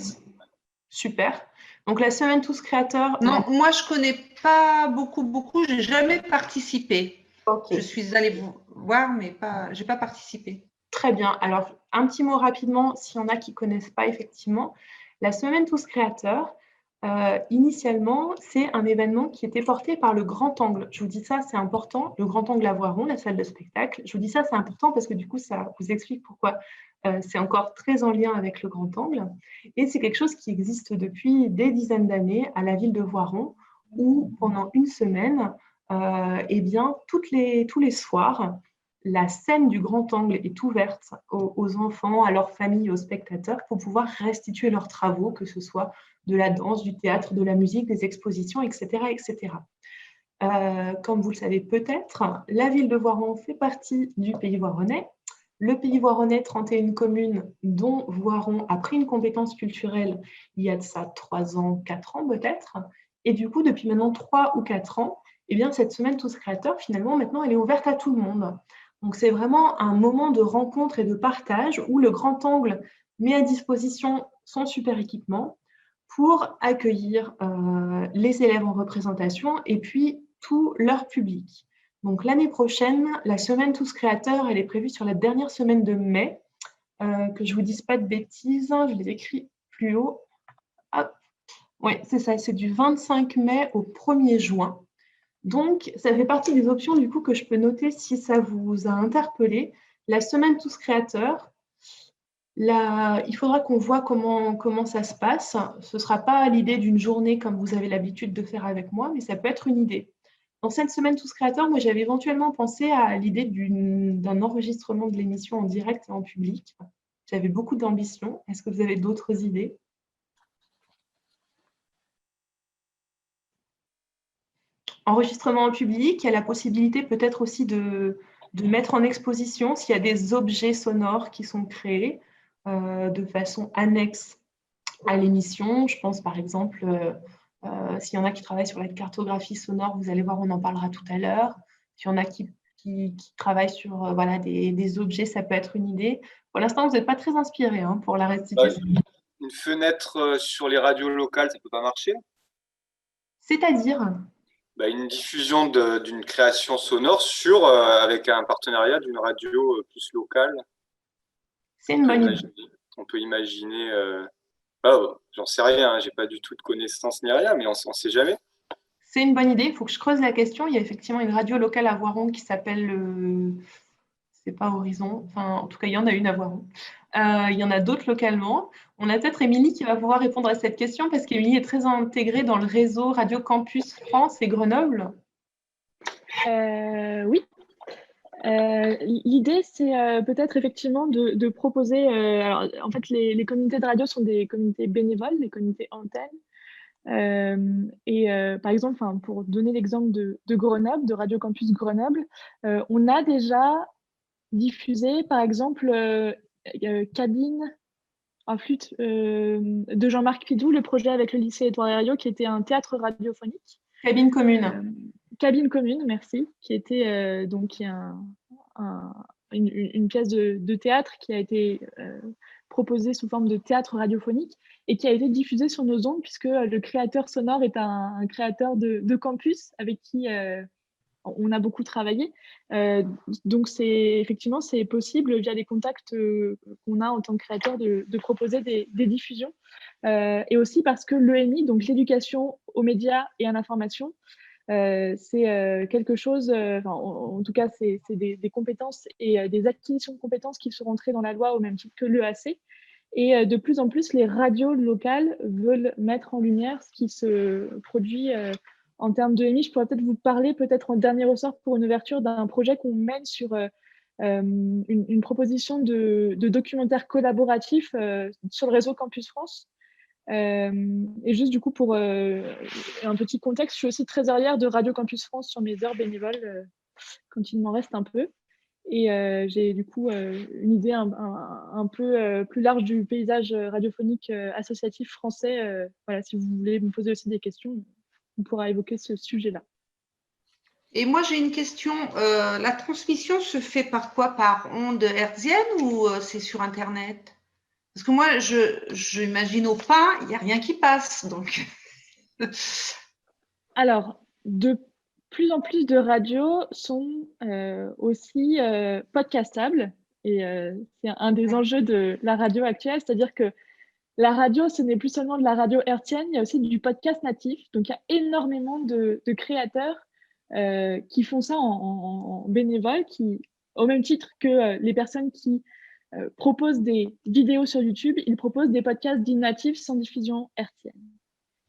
Super. Donc, la semaine Tous Créateurs... Non, moi, je ne connais pas beaucoup. Je n'ai jamais participé. Okay. Je suis allée voir, mais je n'ai pas participé. Très bien. Alors, un petit mot rapidement, s'il y en a qui ne connaissent pas, effectivement. La semaine Tous Créateurs, initialement, c'est un événement qui était porté par le Grand Angle. Je vous dis ça, c'est important. Le Grand Angle à Voiron, la salle de spectacle. Je vous dis ça, c'est important parce que du coup, ça vous explique pourquoi c'est encore très en lien avec le Grand Angle. Et c'est quelque chose qui existe depuis des dizaines d'années à la ville de Voiron, où pendant une semaine, eh bien, tous les soirs, la scène du Grand Angle est ouverte aux enfants, à leurs familles, aux spectateurs, pour pouvoir restituer leurs travaux, que ce soit de la danse, du théâtre, de la musique, des expositions, etc. etc. Comme vous le savez peut-être, la ville de Voiron fait partie du Pays voironnais. Le Pays voironnais, 31 communes, dont Voiron a pris une compétence culturelle il y a de ça 3 ans, 4 ans peut-être. Et du coup, depuis maintenant 3 ou 4 ans, eh bien, cette semaine Tous Créateurs, finalement, maintenant, elle est ouverte à tout le monde. Donc, c'est vraiment un moment de rencontre et de partage où le Grand Angle met à disposition son super équipement pour accueillir les élèves en représentation et puis tout leur public. Donc, l'année prochaine, la semaine Tous Créateurs, elle est prévue sur la dernière semaine de mai. Que je ne vous dise pas de bêtises, je les écris plus haut. Oui, c'est ça, c'est du 25 mai au 1er juin. Donc, ça fait partie des options du coup que je peux noter si ça vous a interpellé. La semaine Tous Créateurs, il faudra qu'on voit comment ça se passe. Ce ne sera pas l'idée d'une journée comme vous avez l'habitude de faire avec moi, mais ça peut être une idée. Dans cette semaine Tous Créateurs, moi, j'avais éventuellement pensé à l'idée d'un enregistrement de l'émission en direct et en public. J'avais beaucoup d'ambition. Est-ce que vous avez d'autres idées? Enregistrement en public, il y a la possibilité peut-être aussi de mettre en exposition s'il y a des objets sonores qui sont créés de façon annexe à l'émission. Je pense par exemple, s'il y en a qui travaillent sur la cartographie sonore, vous allez voir, on en parlera tout à l'heure. S'il y en a qui travaillent sur des objets, ça peut être une idée. Pour l'instant, vous n'êtes pas très inspiré pour la restitution. Une fenêtre sur les radios locales, ça ne peut pas marcher? C'est-à-dire? Une diffusion d'une création sonore avec un partenariat d'une radio plus locale. C'est une bonne idée. On peut imaginer, j'en sais rien, j'ai pas du tout de connaissances ni rien, mais on ne sait jamais. C'est une bonne idée, il faut que je creuse la question. Il y a effectivement une radio locale à Voiron qui s'appelle, c'est pas Horizon, enfin en tout cas il y en a une à Voiron. Il y en a d'autres localement. On a peut-être Émilie qui va pouvoir répondre à cette question parce qu'Émilie est très intégrée dans le réseau Radio Campus France et Grenoble. Oui. L'idée, c'est peut-être effectivement de proposer. Alors, en fait, les communautés de radio sont des communautés bénévoles, des communautés antennes. Par exemple, pour donner l'exemple de Grenoble, de Radio Campus Grenoble, on a déjà diffusé, par exemple, Cabine en flûte de Jean-Marc Pidou, le projet avec le lycée Édouard Herriot, qui était un théâtre radiophonique. Cabine commune. Cabine commune, merci, qui était une pièce de théâtre qui a été proposé sous forme de théâtre radiophonique et qui a été diffusé sur nos ondes puisque le créateur sonore est un créateur de campus avec qui on a beaucoup travaillé. Donc, effectivement, c'est possible via les contacts qu'on a en tant que créateur de proposer des diffusions. Et aussi parce que l'EMI, donc l'éducation aux médias et à l'information, c'est quelque chose, en tout cas, c'est des compétences et des acquisitions de compétences qui sont rentrées dans la loi au même titre que l'EAC. Et de plus en plus, les radios locales veulent mettre en lumière ce qui se produit en termes d'EMI. Je pourrais peut-être vous parler, peut-être en dernier ressort pour une ouverture d'un projet qu'on mène sur une proposition de documentaire collaboratif sur le réseau Campus France. Et juste du coup, pour un petit contexte, je suis aussi trésorière de Radio Campus France sur mes heures bénévoles quand il m'en reste un peu. Et j'ai du coup une idée un peu plus large du paysage radiophonique associatif français. Voilà, si vous voulez me poser aussi des questions, on pourra évoquer ce sujet-là. Et moi, j'ai une question. La transmission se fait par quoi? Par ondes hertziennes ou c'est sur Internet? Parce que moi, j'imagine au pas, il n'y a rien qui passe. Donc. Alors, de plus en plus de radios sont aussi podcastables. Et c'est un des enjeux de la radio actuelle, c'est-à-dire que la radio, ce n'est plus seulement de la radio hertzienne, il y a aussi du podcast natif. Donc, il y a énormément de créateurs qui font ça en bénévole, qui, au même titre que les personnes qui proposent des vidéos sur YouTube, ils proposent des podcasts dits natifs sans diffusion hertzienne.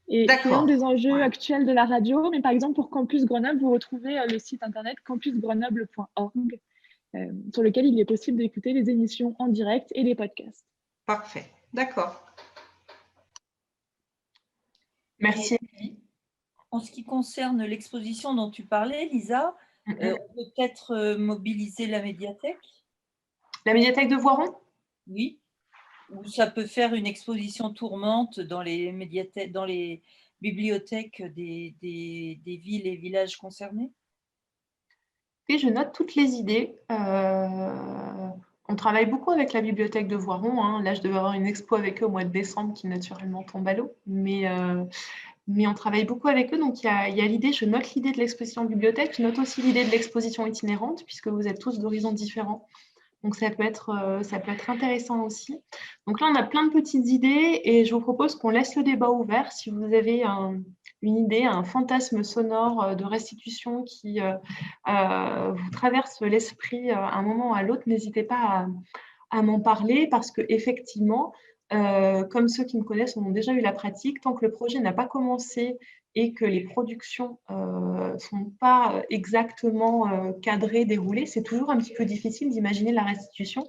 Et c'est un des enjeux actuels de la radio. Mais par exemple, pour Campus Grenoble, vous retrouvez le site internet campusgrenoble.org sur lequel il est possible d'écouter les émissions en direct et les podcasts. Parfait, d'accord. Merci. En ce qui concerne l'exposition dont tu parlais, Lisa, on peut peut-être mobiliser la médiathèque. La médiathèque de Voiron? Oui. Ou ça peut faire une exposition tournante dans les médiathèques, dans les bibliothèques des villes et villages concernés. Et je note toutes les idées. On travaille beaucoup avec la bibliothèque de Voiron. Hein. Là, je devais avoir une expo avec eux au mois de décembre qui naturellement tombe à l'eau. Mais on travaille beaucoup avec eux. Donc, il y a l'idée, je note l'idée de l'exposition de bibliothèque. Je note aussi l'idée de l'exposition itinérante, puisque vous êtes tous d'horizons différents. Donc, ça peut être intéressant aussi. Donc là, on a plein de petites idées et je vous propose qu'on laisse le débat ouvert. Si vous avez une idée, un fantasme sonore de restitution qui vous traverse l'esprit à un moment ou à l'autre, n'hésitez pas à m'en parler parce qu'effectivement, comme ceux qui me connaissent ont déjà eu la pratique, tant que le projet n'a pas commencé et que les productions ne sont pas exactement cadrées, déroulées, c'est toujours un petit peu difficile d'imaginer la restitution.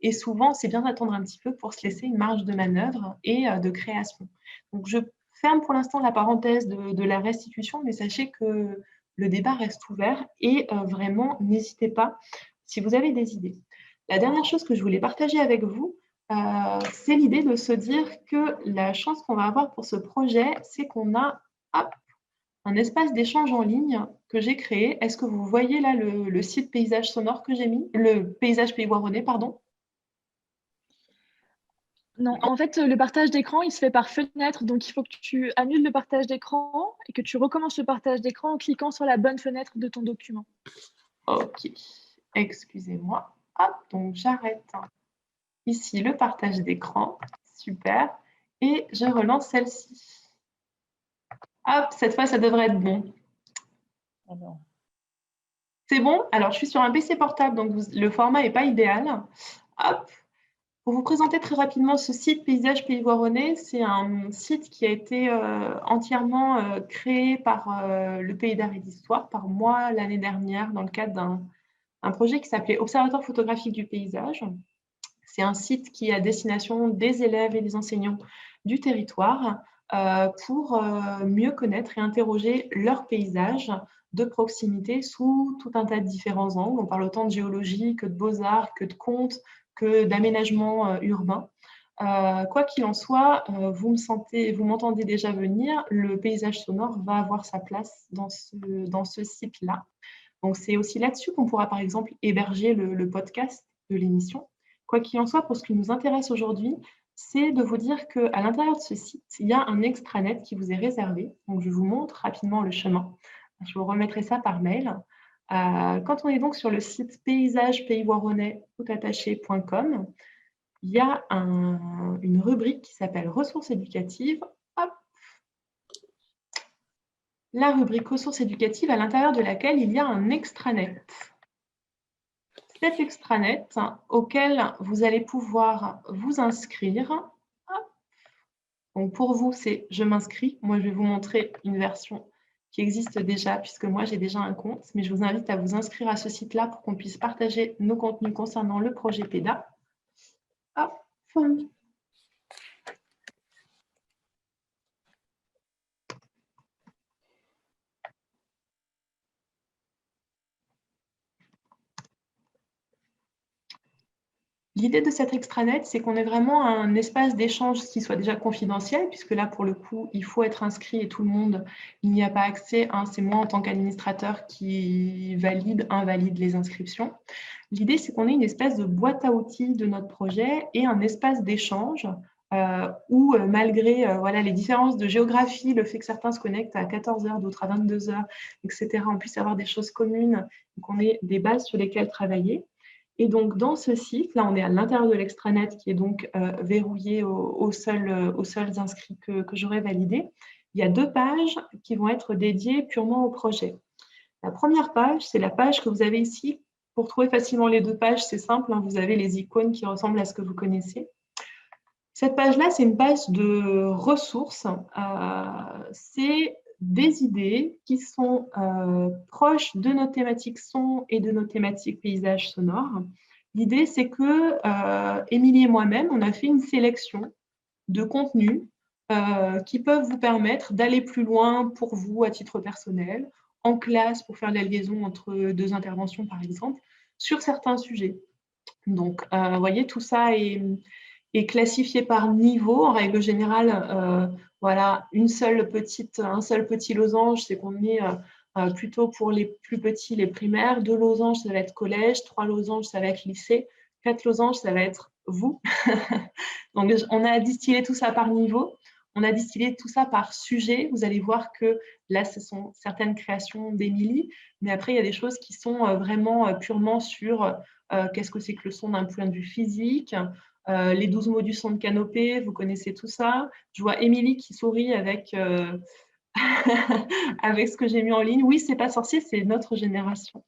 Et souvent, c'est bien d'attendre un petit peu pour se laisser une marge de manœuvre et de création. Donc, je ferme pour l'instant la parenthèse de la restitution, mais sachez que le débat reste ouvert et vraiment, n'hésitez pas si vous avez des idées. La dernière chose que je voulais partager avec vous, c'est l'idée de se dire que la chance qu'on va avoir pour ce projet, c'est qu'on a un espace d'échange en ligne que j'ai créé. Est-ce que vous voyez là le site paysage sonore que j'ai mis? Le paysage Pays Voironnais, pardon. Non, en fait, le partage d'écran, il se fait par fenêtre. Donc, il faut que tu annules le partage d'écran et que tu recommences le partage d'écran en cliquant sur la bonne fenêtre de ton document. Ok, excusez-moi. Hop, donc j'arrête ici le partage d'écran. Super. Et je relance celle-ci. Hop, cette fois, ça devrait être bon. C'est bon? Alors, je suis sur un PC portable, donc le format n'est pas idéal. Hop. Pour vous présenter très rapidement ce site Paysage Pays Voironnais, c'est un site qui a été entièrement créé par le Pays d'Art et d'Histoire, par moi l'année dernière, dans le cadre d'un projet qui s'appelait Observatoire photographique du paysage. C'est un site qui est à destination des élèves et des enseignants du territoire pour mieux connaître et interroger leur paysage de proximité sous tout un tas de différents angles. On parle autant de géologie que de beaux-arts, que de contes, que d'aménagement urbain. Quoi qu'il en soit, vous m'entendez déjà venir, le paysage sonore va avoir sa place dans ce site-là. Donc, c'est aussi là-dessus qu'on pourra, par exemple, héberger le podcast de l'émission Quoi qu'il en soit, pour ce qui nous intéresse aujourd'hui, c'est de vous dire qu'à l'intérieur de ce site, il y a un extranet qui vous est réservé. Donc, je vous montre rapidement le chemin. Je vous remettrai ça par mail. Quand on est donc sur le site paysage-pays-voironnais-toutattaché.com, il y a une rubrique qui s'appelle ressources éducatives. Hop. La rubrique ressources éducatives à l'intérieur de laquelle il y a un extranet. Cet extranet auquel vous allez pouvoir vous inscrire. Hop. Donc pour vous, c'est « je m'inscris ». Moi, je vais vous montrer une version qui existe déjà, puisque moi, j'ai déjà un compte. Mais je vous invite à vous inscrire à ce site-là pour qu'on puisse partager nos contenus concernant le projet PEDA. Hop. L'idée de cet extranet, c'est qu'on ait vraiment un espace d'échange qui soit déjà confidentiel, puisque là, pour le coup, il faut être inscrit et tout le monde, il n'y a pas accès. C'est moi, en tant qu'administrateur, qui invalide les inscriptions. L'idée, c'est qu'on ait une espèce de boîte à outils de notre projet et un espace d'échange où, malgré les différences de géographie, le fait que certains se connectent à 14h, d'autres à 22h, etc., on puisse avoir des choses communes, qu'on ait des bases sur lesquelles travailler. Et donc, dans ce site, là, on est à l'intérieur de l'extranet qui est donc verrouillé aux seuls inscrits que j'aurai validés. Il y a 2 pages qui vont être dédiées purement au projet. La première page, c'est la page que vous avez ici. Pour trouver facilement les 2 pages, c'est simple, vous avez les icônes qui ressemblent à ce que vous connaissez. Cette page-là, c'est une page de ressources. C'est des idées qui sont proches de nos thématiques son et de nos thématiques paysage sonore. L'idée, c'est que Émilie et moi-même, on a fait une sélection de contenus qui peuvent vous permettre d'aller plus loin pour vous à titre personnel, en classe pour faire la liaison entre 2 interventions, par exemple, sur certains sujets. Donc, vous voyez, tout ça est classifié par niveau. En règle générale, voilà, un seul petit losange, c'est qu'on est plutôt pour les plus petits, les primaires. 2 losanges, ça va être collège. 3 losanges, ça va être lycée. 4 losanges, ça va être vous. Donc, on a distillé tout ça par niveau. On a distillé tout ça par sujet. Vous allez voir que là, ce sont certaines créations d'Émilie. Mais après, il y a des choses qui sont vraiment purement sur qu'est-ce que c'est que le son d'un point de vue physique. Les 12 mots du son de Canopée, vous connaissez tout ça. Je vois Émilie qui sourit avec, avec ce que j'ai mis en ligne. Oui, c'est pas sorcier, c'est notre génération.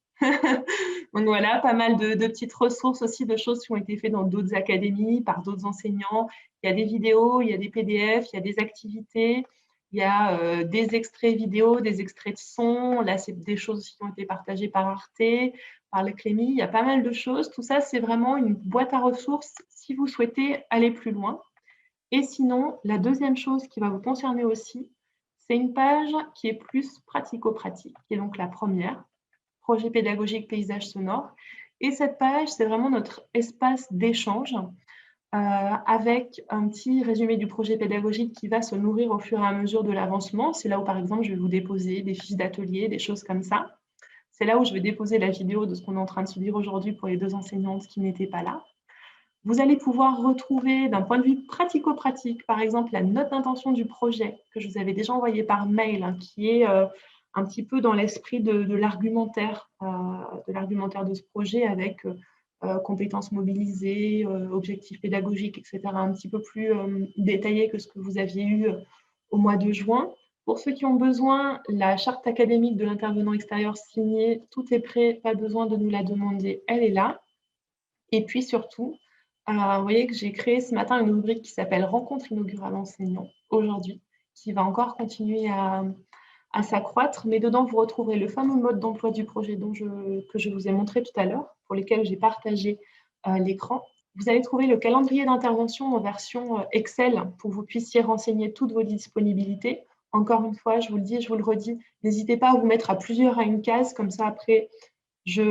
Donc voilà, pas mal de petites ressources aussi, de choses qui ont été faites dans d'autres académies, par d'autres enseignants. Il y a des vidéos, il y a des PDF, il y a des activités, il y a des extraits vidéo, des extraits de son. Là, c'est des choses qui ont été partagées par Arte, par le Clémy. Il y a pas mal de choses. Tout ça, c'est vraiment une boîte à ressources si vous souhaitez aller plus loin. Et sinon, la deuxième chose qui va vous concerner aussi, c'est une page qui est plus pratico-pratique, qui est donc la première, projet pédagogique paysage sonore. Et cette page, c'est vraiment notre espace d'échange avec un petit résumé du projet pédagogique qui va se nourrir au fur et à mesure de l'avancement. C'est là où, par exemple, je vais vous déposer des fiches d'atelier, des choses comme ça. C'est là où je vais déposer la vidéo de ce qu'on est en train de subir aujourd'hui pour les 2 enseignantes qui n'étaient pas là. Vous allez pouvoir retrouver, d'un point de vue pratico-pratique, par exemple, la note d'intention du projet que je vous avais déjà envoyée par mail, qui est un petit peu dans l'esprit de l'argumentaire de ce projet avec compétences mobilisées, objectifs pédagogiques, etc., un petit peu plus détaillé que ce que vous aviez eu au mois de juin. Pour ceux qui ont besoin, la charte académique de l'intervenant extérieur signée, tout est prêt, pas besoin de nous la demander, elle est là. Et puis surtout, vous voyez que j'ai créé ce matin une rubrique qui s'appelle « Rencontre inaugurale enseignant » aujourd'hui, qui va encore continuer à s'accroître. Mais dedans, vous retrouverez le fameux mode d'emploi du projet que je vous ai montré tout à l'heure, pour lequel j'ai partagé l'écran. Vous allez trouver le calendrier d'intervention en version Excel pour que vous puissiez renseigner toutes vos disponibilités. Encore une fois, je vous le dis, je vous le redis, n'hésitez pas à vous mettre à plusieurs à une case, comme ça après, je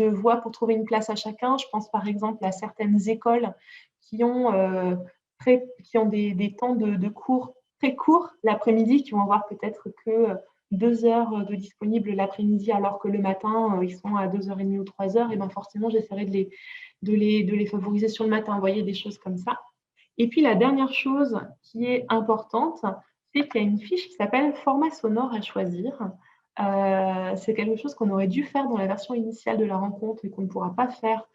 vois pour trouver une place à chacun. Je pense par exemple à certaines écoles qui ont des temps de cours très courts l'après-midi, qui vont avoir peut-être que 2 heures de disponible l'après-midi alors que le matin, ils sont à 2h30 ou 3h, et bien forcément, j'essaierai de les favoriser sur le matin, vous voyez, des choses comme ça. Et puis, la dernière chose qui est importante, c'est qu'il y a une fiche qui s'appelle « Format sonore à choisir ». C'est quelque chose qu'on aurait dû faire dans la version initiale de la rencontre et qu'on ne pourra pas faire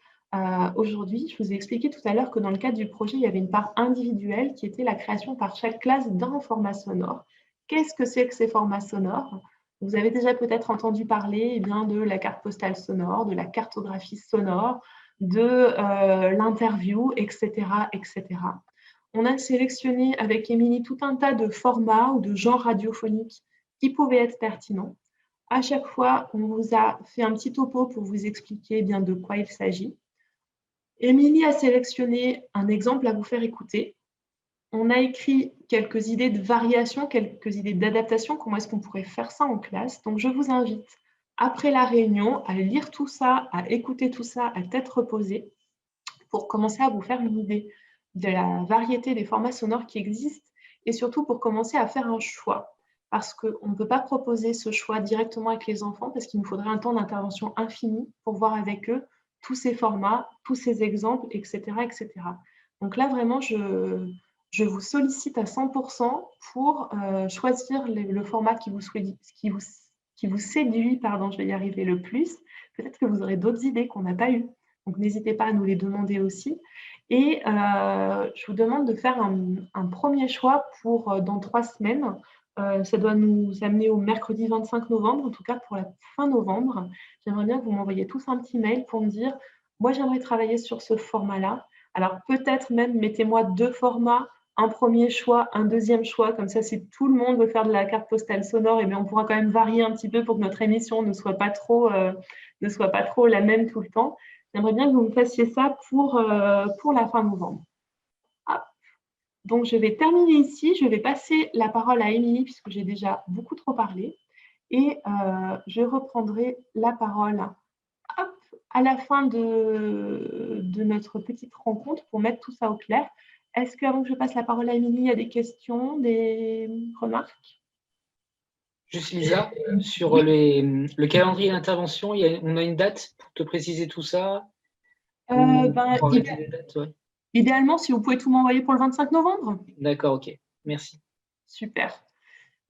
aujourd'hui. Je vous ai expliqué tout à l'heure que dans le cadre du projet, il y avait une part individuelle qui était la création par chaque classe d'un format sonore. Qu'est-ce que c'est que ces formats sonores? Vous avez déjà peut-être entendu parler de la carte postale sonore, de la cartographie sonore, de l'interview, etc., etc. On a sélectionné avec Émilie tout un tas de formats ou de genres radiophoniques qui pouvaient être pertinents. À chaque fois, on vous a fait un petit topo pour vous expliquer de quoi il s'agit. Émilie a sélectionné un exemple à vous faire écouter. On a écrit quelques idées de variation, quelques idées d'adaptation, comment est-ce qu'on pourrait faire ça en classe. Donc, je vous invite, après la réunion, à lire tout ça, à écouter tout ça, à tête reposée, pour commencer à vous faire une idée de la variété des formats sonores qui existent et surtout pour commencer à faire un choix. Parce qu'on ne peut pas proposer ce choix directement avec les enfants parce qu'il nous faudrait un temps d'intervention infini pour voir avec eux tous ces formats, tous ces exemples, etc. etc. Donc là, vraiment, je vous sollicite à 100% pour choisir le format qui vous séduit, je vais y arriver le plus. Peut-être que vous aurez d'autres idées qu'on n'a pas eues. Donc, n'hésitez pas à nous les demander aussi. Et je vous demande de faire un premier choix pour dans 3 semaines. Ça doit nous amener au mercredi 25 novembre, en tout cas pour la fin novembre. J'aimerais bien que vous m'envoyiez tous un petit mail pour me dire « Moi, j'aimerais travailler sur ce format-là ». Alors, peut-être même, mettez-moi 2 formats, un premier choix, un deuxième choix. Comme ça, si tout le monde veut faire de la carte postale sonore, eh bien, on pourra quand même varier un petit peu pour que notre émission ne soit pas trop la même tout le temps. J'aimerais bien que vous me fassiez ça pour la fin novembre. Hop. Donc, je vais terminer ici. Je vais passer la parole à Émilie, puisque j'ai déjà beaucoup trop parlé. Et je reprendrai la parole à la fin de notre petite rencontre pour mettre tout ça au clair. Est-ce qu'avant que je passe la parole à Émilie, il y a des questions, des remarques? Juste Lisa, sur le calendrier d'intervention, on a une date pour te préciser tout ça? Idéalement, si vous pouvez tout m'envoyer pour le 25 novembre. D'accord, ok. Merci. Super.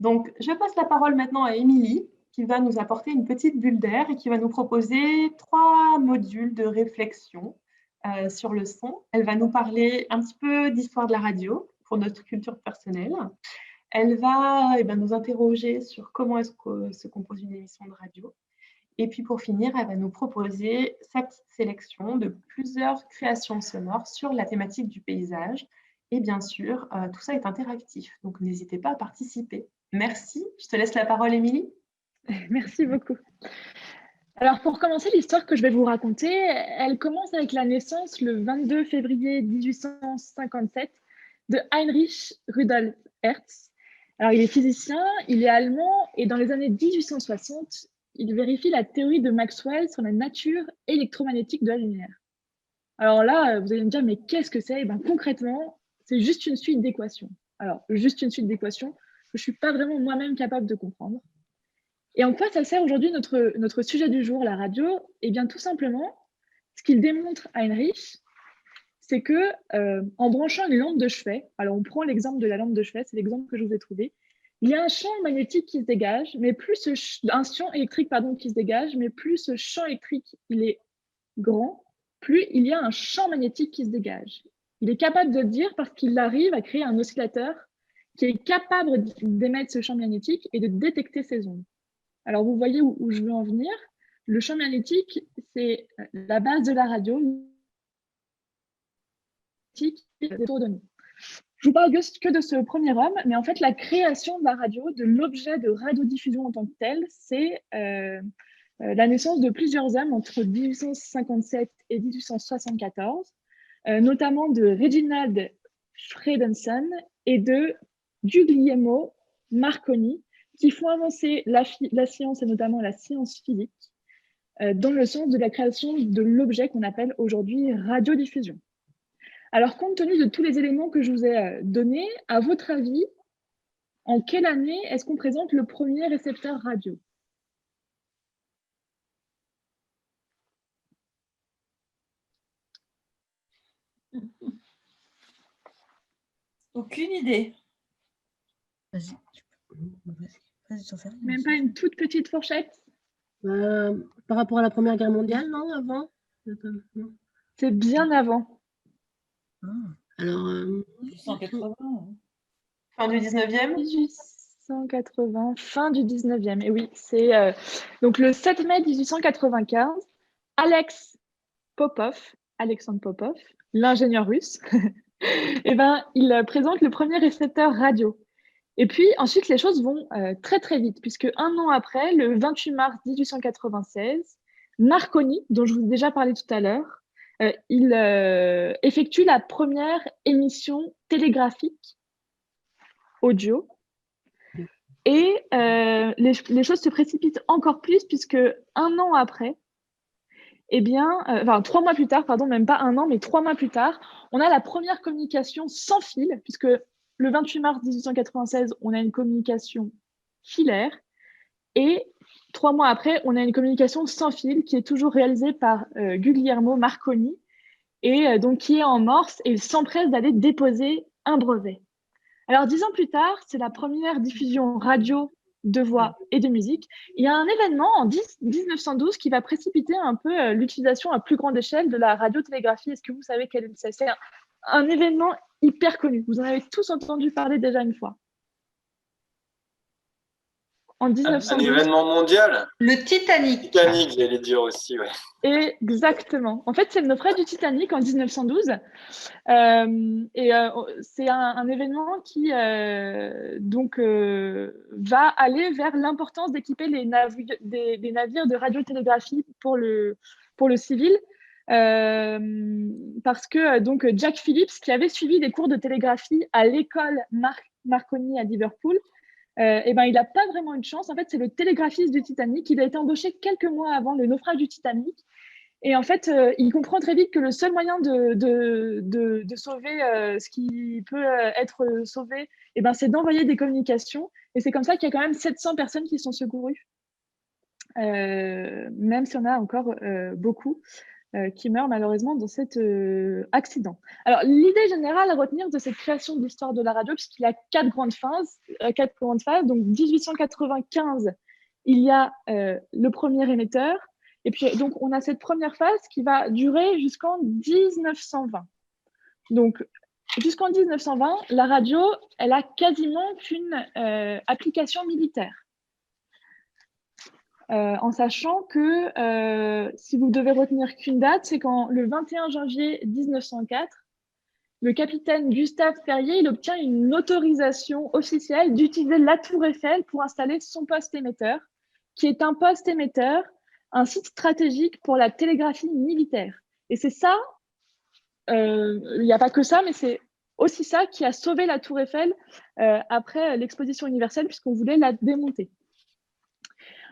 Donc, je passe la parole maintenant à Émilie, qui va nous apporter une petite bulle d'air et qui va nous proposer 3 modules de réflexion sur le son. Elle va nous parler un petit peu d'histoire de la radio pour notre culture personnelle. Elle va nous interroger sur comment est-ce que se compose une émission de radio. Et puis pour finir, elle va nous proposer sa petite sélection de plusieurs créations sonores sur la thématique du paysage. Et bien sûr, tout ça est interactif, donc n'hésitez pas à participer. Merci. Je te laisse la parole, Émilie. Merci beaucoup. Alors, pour commencer, l'histoire que je vais vous raconter, elle commence avec la naissance le 22 février 1857 de Heinrich Rudolf Hertz. Alors, il est physicien, il est allemand, et dans les années 1860, il vérifie la théorie de Maxwell sur la nature électromagnétique de la lumière. Alors là, vous allez me dire, mais qu'est-ce que c'est? Concrètement, c'est juste une suite d'équations. Alors, juste une suite d'équations que je ne suis pas vraiment moi-même capable de comprendre. Et en quoi ça sert aujourd'hui notre sujet du jour, la radio? Eh bien, tout simplement, ce qu'il démontre Heinrich, c'est que en branchant une lampe de chevet, alors on prend l'exemple de la lampe de chevet, c'est l'exemple que je vous ai trouvé, il y a un champ magnétique qui se dégage, mais plus un champ électrique qui se dégage, mais plus ce champ électrique il est grand, plus il y a un champ magnétique qui se dégage. Il est capable de le dire parce qu'il arrive à créer un oscillateur qui est capable d'émettre ce champ magnétique et de détecter ces ondes. Alors, vous voyez où je veux en venir. Le champ magnétique, c'est la base de la radio. Je vous parle que de ce premier homme, mais en fait, la création de la radio, de l'objet de radiodiffusion en tant que tel, c'est la naissance de plusieurs hommes entre 1857 et 1874, notamment de Reginald Fredensson et de Guglielmo Marconi, qui font avancer la science, et notamment la science physique, dans le sens de la création de l'objet qu'on appelle aujourd'hui radiodiffusion. Alors, compte tenu de tous les éléments que je vous ai donnés, à votre avis, En quelle année est-ce qu'on présente le premier récepteur radio? Aucune idée. Vas-y, vas-y, t'en fais rien. Même pas une toute petite fourchette? Par rapport à la Première Guerre mondiale, non, avant? Non. C'est bien avant. Alors, 1880. Fin du 19e? 1880, fin du 19e. Et oui, c'est donc le 7 mai 1895, Alexandre Popov, l'ingénieur russe, et ben, il présente le premier récepteur radio. Et puis ensuite, les choses vont très très vite, puisque un an après, le 28 mars 1896, Marconi, dont je vous ai déjà parlé tout à l'heure, il effectue la première émission télégraphique audio. Et les choses se précipitent encore plus, puisque un an après, eh bien, 3 mois plus tard, pardon, même pas un an, mais 3 mois plus tard, on a la première communication sans fil, puisque le 28 mars 1896, on a une communication filaire, et 3 mois après, on a une communication sans fil qui est toujours réalisée par Guglielmo Marconi, et donc qui est en morse, et il s'empresse d'aller déposer un brevet. Alors, 10 ans plus tard, c'est la première diffusion radio de voix et de musique. Il y a un événement en 1912 qui va précipiter un peu l'utilisation à plus grande échelle de la radiotélégraphie. Est-ce que vous savez quel est? C'est un événement hyper connu. Vous en avez tous entendu parler déjà une fois. En 1912. Un événement mondial? Le Titanic. Titanic, j'allais dire aussi, ouais. Exactement. En fait, c'est le naufrage du Titanic en 1912. C'est un événement qui va aller vers l'importance d'équiper des navires de radiotélégraphie pour le civil. Parce que donc Jack Phillips, qui avait suivi des cours de télégraphie à l'école Marconi à Liverpool, il n'a pas vraiment une chance. En fait, c'est le télégraphiste du Titanic. Il a été embauché quelques mois avant le naufrage du Titanic. Et en fait, il comprend très vite que le seul moyen de sauver ce qui peut être sauvé, c'est d'envoyer des communications. Et c'est comme ça qu'il y a quand même 700 personnes qui sont secourues, même si on a encore beaucoup qui meurent malheureusement dans cet accident. Alors, l'idée générale à retenir de cette création de l'histoire de la radio, puisqu'il y a 4 grandes phases. Donc, 1895, il y a le premier émetteur. Et puis, donc, on a cette première phase qui va durer jusqu'en 1920. Donc, jusqu'en 1920, la radio, elle a quasiment qu'une application militaire. En sachant que, si vous devez retenir qu'une date, c'est quand le 21 janvier 1904, le capitaine Gustave Ferrier, il obtient une autorisation officielle d'utiliser la Tour Eiffel pour installer son poste émetteur, qui est un poste émetteur, un site stratégique pour la télégraphie militaire. Et c'est ça, il n'y a pas que ça, mais c'est aussi ça qui a sauvé la Tour Eiffel après l'exposition universelle, puisqu'on voulait la démonter.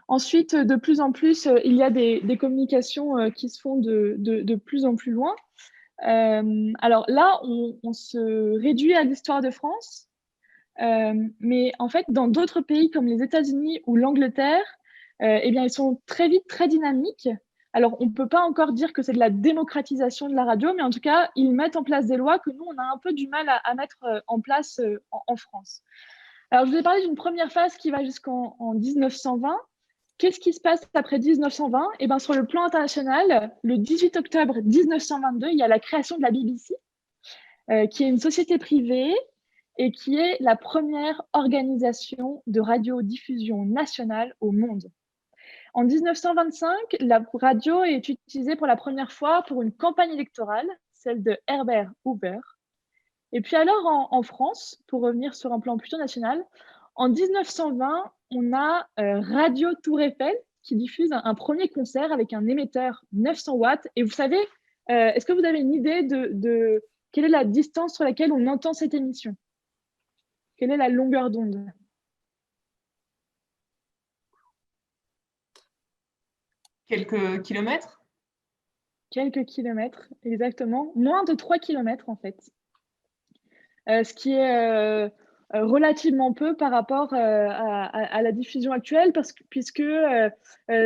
Ensuite, de plus en plus, il y a des communications qui se font de plus en plus loin. Alors là, on se réduit à l'histoire de France, mais en fait, dans d'autres pays comme les États-Unis ou l'Angleterre, ils sont très vite très dynamiques. Alors, on ne peut pas encore dire que c'est de la démocratisation de la radio, mais en tout cas, ils mettent en place des lois que nous, on a un peu du mal à mettre en place en France. Alors, je vous ai parlé d'une première phase qui va jusqu'en 1920. Qu'est-ce qui se passe après 1920 ? Sur le plan international, le 18 octobre 1922, il y a la création de la BBC, qui est une société privée et qui est la première organisation de radiodiffusion nationale au monde. En 1925, la radio est utilisée pour la première fois pour une campagne électorale, celle de Herbert Hoover. Et puis alors en France, pour revenir sur un plan plutôt national, en 1920, on a Radio Tour Eiffel qui diffuse un premier concert avec un émetteur 900 watts. Et vous savez, est-ce que vous avez une idée de quelle est la distance sur laquelle on entend cette émission ? Quelle est la longueur d'onde ? Quelques kilomètres ? Quelques kilomètres, exactement. Moins de 3 kilomètres, en fait. Ce qui est relativement peu par rapport à la diffusion actuelle, puisque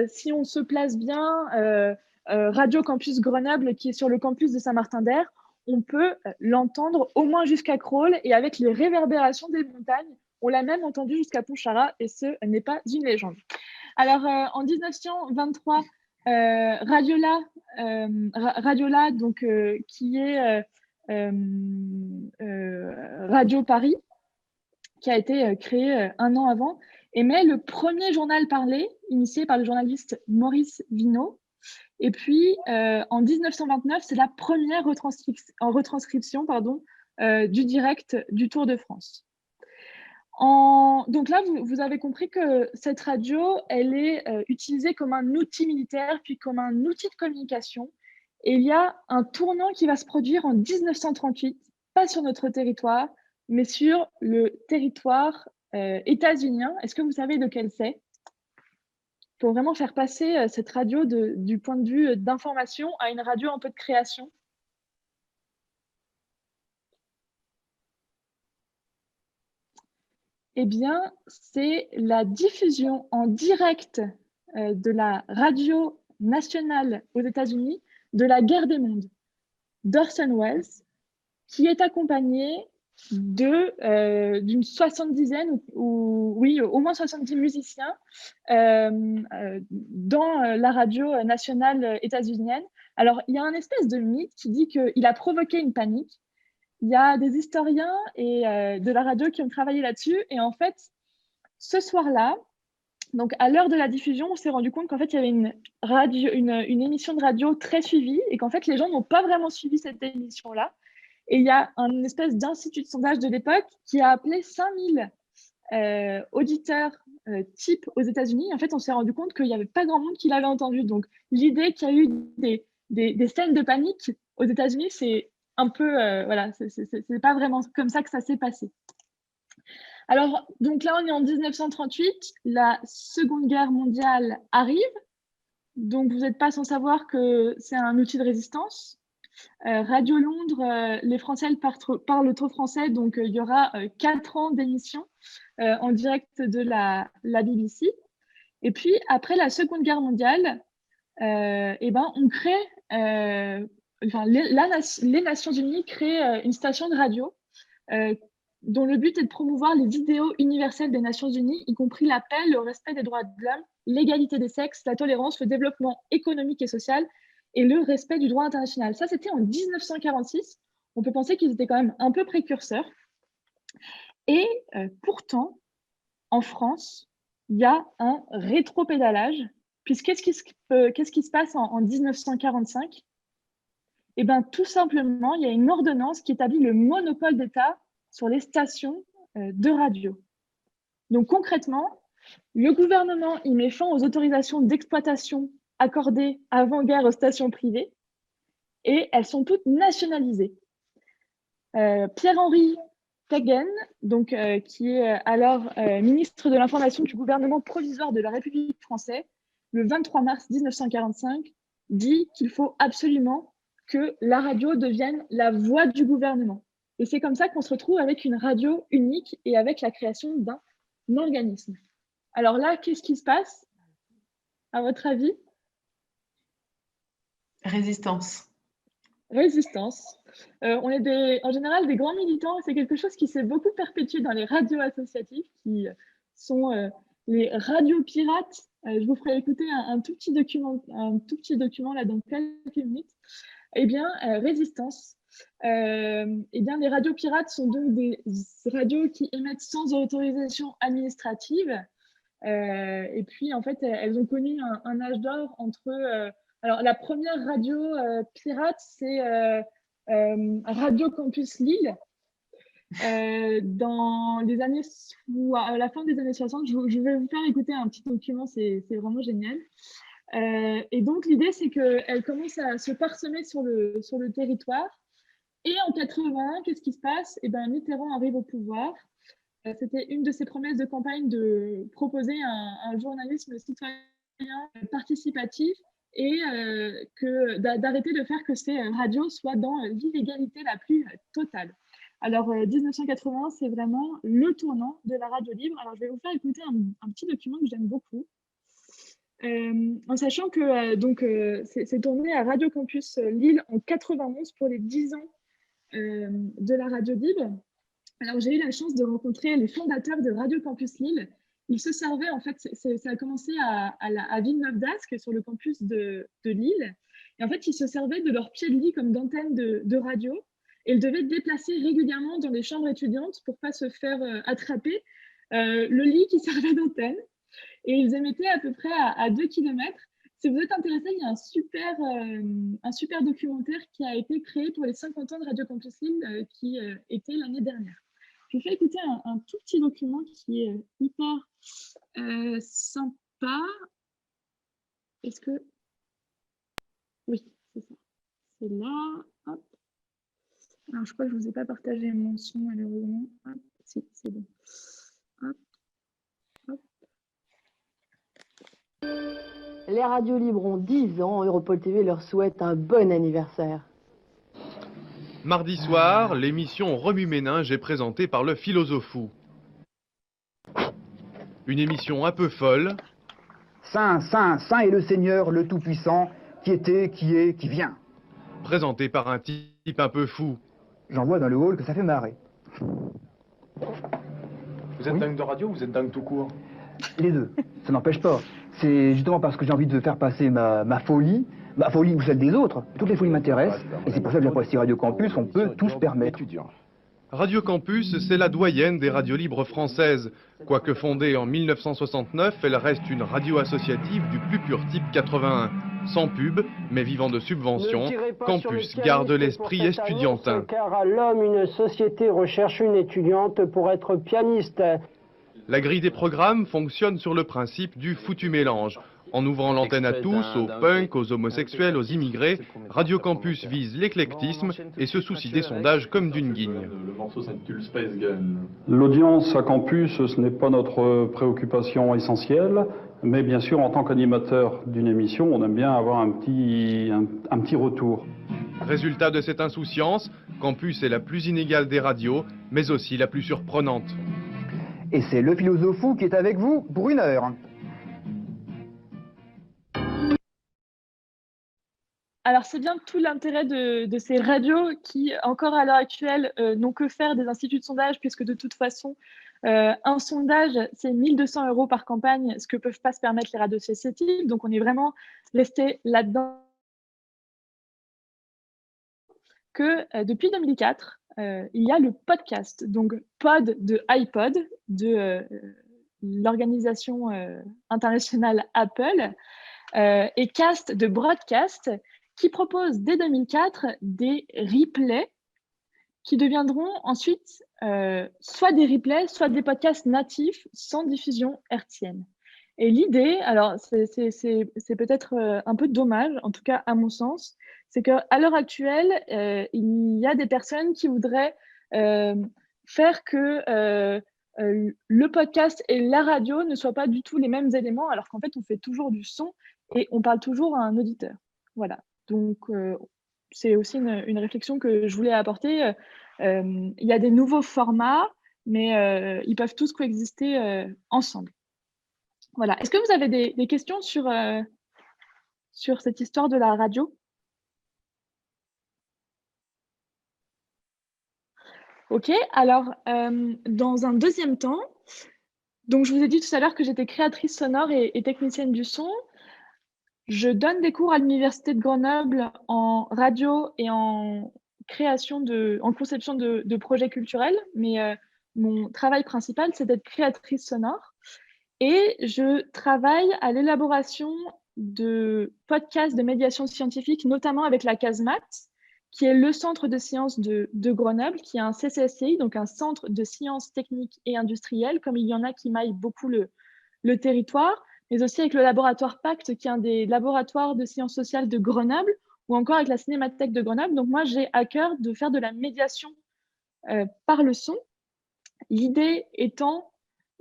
si on se place bien, Radio Campus Grenoble, qui est sur le campus de Saint-Martin-d'Air, on peut l'entendre au moins jusqu'à Crolles, et avec les réverbérations des montagnes, on l'a même entendu jusqu'à Pontcharrat, et ce n'est pas une légende. Alors, en 1923, Radiola, donc, qui est Radio Paris, qui a été créé un an avant, émet le premier journal parlé, initié par le journaliste Maurice Vinot. Et puis, en 1929, c'est la première retranscription du direct du Tour de France. Donc là, vous avez compris que cette radio, elle est utilisée comme un outil militaire, puis comme un outil de communication. Et il y a un tournant qui va se produire en 1938, pas sur notre territoire, mais sur le territoire états-unien. Est-ce que vous savez de quel c'est? Pour vraiment faire passer cette radio du point de vue d'information à une radio un peu de création. Eh bien, c'est la diffusion en direct de la radio nationale aux États-Unis de la guerre des mondes d'Orson Welles, qui est accompagnée d'une 70aine, oui, au moins 70 musiciens dans la radio nationale états-unienne. Alors, il y a un espèce de mythe qui dit qu'il a provoqué une panique. Il y a des historiens et de la radio qui ont travaillé là-dessus. Et en fait, ce soir-là, donc à l'heure de la diffusion, on s'est rendu compte qu'en fait, il y avait une émission de radio très suivie et qu'en fait, les gens n'ont pas vraiment suivi cette émission-là. Et il y a un espèce d'institut de sondage de l'époque qui a appelé 5000 auditeurs type aux États-Unis. En fait, on s'est rendu compte qu'il n'y avait pas grand monde qui l'avait entendu. Donc, l'idée qu'il y a eu des scènes de panique aux États-Unis, c'est un peu, voilà, c'est pas vraiment comme ça que ça s'est passé. Alors, donc là, on est en 1938, la Seconde Guerre mondiale arrive. Donc, vous n'êtes pas sans savoir que c'est un outil de résistance. Radio Londres, les Français parlent trop français, donc il y aura 4 ans d'émission en direct de la BBC. Et puis, après la Seconde Guerre mondiale, on crée, les Nations Unies créent une station de radio dont le but est de promouvoir les idéaux universels des Nations Unies, y compris la paix, le respect des droits de l'homme, l'égalité des sexes, la tolérance, le développement économique et social, et le respect du droit international. Ça, c'était en 1946. On peut penser qu'ils étaient quand même un peu précurseurs. Et pourtant, en France, il y a un rétropédalage, puisque qu'est-ce qui se passe en 1945 ? Eh bien, tout simplement, il y a une ordonnance qui établit le monopole d'État sur les stations de radio. Donc, concrètement, le gouvernement y met fin aux autorisations d'exploitation accordées avant-guerre aux stations privées et elles sont toutes nationalisées. Pierre-Henri Teggen, donc, qui est alors ministre de l'Information du gouvernement provisoire de la République française, le 23 mars 1945, dit qu'il faut absolument que la radio devienne la voix du gouvernement. Et c'est comme ça qu'on se retrouve avec une radio unique et avec la création d'un organisme. Alors là, qu'est-ce qui se passe, à votre avis? Résistance. Résistance. On est en général des grands militants. C'est quelque chose qui s'est beaucoup perpétué dans les radios associatives, qui sont les radios pirates. Je vous ferai écouter un tout petit document là dans quelques minutes. Eh bien, résistance. Eh bien, les radios pirates sont donc des radios qui émettent sans autorisation administrative. Et puis, en fait, elles ont connu un âge d'or entre... alors, la première radio pirate, c'est Radio Campus Lille. Dans les années, ou à la fin des années 60, je vais vous faire écouter un petit document, c'est vraiment génial. Et donc, l'idée, c'est qu'elle commence à se parsemer sur le territoire. Et en 81, qu'est-ce qui se passe? Eh ben, Mitterrand arrive au pouvoir. C'était une de ses promesses de campagne de proposer un journalisme citoyen participatif et d'arrêter de faire que ces radios soient dans l'illégalité la plus totale. Alors, 1980, c'est vraiment le tournant de la radio libre. Alors, je vais vous faire écouter un petit document que j'aime beaucoup. En sachant que c'est tourné à Radio Campus Lille en 91 pour les 10 ans de la radio libre. Alors, j'ai eu la chance de rencontrer les fondateurs de Radio Campus Lille. Ils se servaient, en fait, ça a commencé à Villeneuve-d'Ascq, sur le campus de Lille. Et en fait, ils se servaient de leur pied de lit comme d'antenne de radio. Et ils devaient déplacer régulièrement dans les chambres étudiantes pour ne pas se faire attraper le lit qui servait d'antenne. Et ils émettaient à peu près à 2 km. Si vous êtes intéressé, il y a un super documentaire qui a été créé pour les 50 ans de Radio Campus Lille qui était l'année dernière. Je vous fais écouter un tout petit document qui est hyper sympa. Est-ce que... Oui, c'est ça. C'est là. Hop. Alors, je crois que je ne vous ai pas partagé mon son, malheureusement. Hop. Si, c'est bon. Hop. Hop. Les radios libres ont 10 ans. Europol TV leur souhaite un bon anniversaire. Mardi soir, l'émission Remue-Méninge est présentée par le Philosophou. Une émission un peu folle. Saint, Saint, Saint est le Seigneur, le Tout-Puissant, qui était, qui est, qui vient. Présentée par un type un peu fou. J'en vois dans le hall que ça fait marrer. Vous êtes dingue de radio ou vous êtes dingue tout court? Les deux, ça n'empêche pas. C'est justement parce que j'ai envie de faire passer ma folie ou celle des autres. Toutes les folies m'intéressent, et c'est pour ça que j'apprécie Radio Campus, on peut tout se permettre. Radio Campus, c'est la doyenne des radios libres françaises. Quoique fondée en 1969, elle reste une radio associative du plus pur type 81. Sans pub, mais vivant de subventions, Campus garde l'esprit estudiantin. Car à l'homme, une société recherche une étudiante pour être pianiste. La grille des programmes fonctionne sur le principe du foutu mélange. En ouvrant l'antenne à tous, aux punks, aux homosexuels, aux immigrés, Radio Campus vise l'éclectisme et se soucie des sondages comme d'une guigne. L'audience à Campus, ce n'est pas notre préoccupation essentielle, mais bien sûr, en tant qu'animateur d'une émission, on aime bien avoir un petit retour. Résultat de cette insouciance, Campus est la plus inégale des radios, mais aussi la plus surprenante. Et c'est le Philosophou qui est avec vous pour 1 heure. Alors, c'est bien tout l'intérêt de ces radios qui, encore à l'heure actuelle, n'ont que faire des instituts de sondage, puisque de toute façon, un sondage, c'est 1 200 € par campagne, ce que ne peuvent pas se permettre les radios associatives. Donc, on est vraiment resté là-dedans. Que depuis 2004, il y a le podcast. Donc, pod de iPod, de l'organisation internationale Apple, et cast de broadcast, qui propose dès 2004 des replays qui deviendront ensuite soit des replays, soit des podcasts natifs sans diffusion hertzienne. Et l'idée, alors c'est peut-être un peu dommage, en tout cas à mon sens, c'est qu'à l'heure actuelle, il y a des personnes qui voudraient faire que le podcast et la radio ne soient pas du tout les mêmes éléments, alors qu'en fait, on fait toujours du son et on parle toujours à un auditeur. Voilà. Donc, c'est aussi une réflexion que je voulais apporter. Il y a des nouveaux formats, mais ils peuvent tous coexister ensemble. Voilà. Est-ce que vous avez des questions sur cette histoire de la radio? Ok, alors, dans un deuxième temps, donc je vous ai dit tout à l'heure que j'étais créatrice sonore et technicienne du son. Je donne des cours à l'Université de Grenoble en radio et en conception de projets culturels, mais mon travail principal, c'est d'être créatrice sonore. Et je travaille à l'élaboration de podcasts de médiation scientifique, notamment avec la CASMAT, qui est le centre de sciences de Grenoble, qui est un CCSCI, donc un centre de sciences techniques et industrielles, comme il y en a qui maillent beaucoup le territoire, mais aussi avec le laboratoire PACT, qui est un des laboratoires de sciences sociales de Grenoble, ou encore avec la Cinémathèque de Grenoble. Donc moi, j'ai à cœur de faire de la médiation par le son. L'idée étant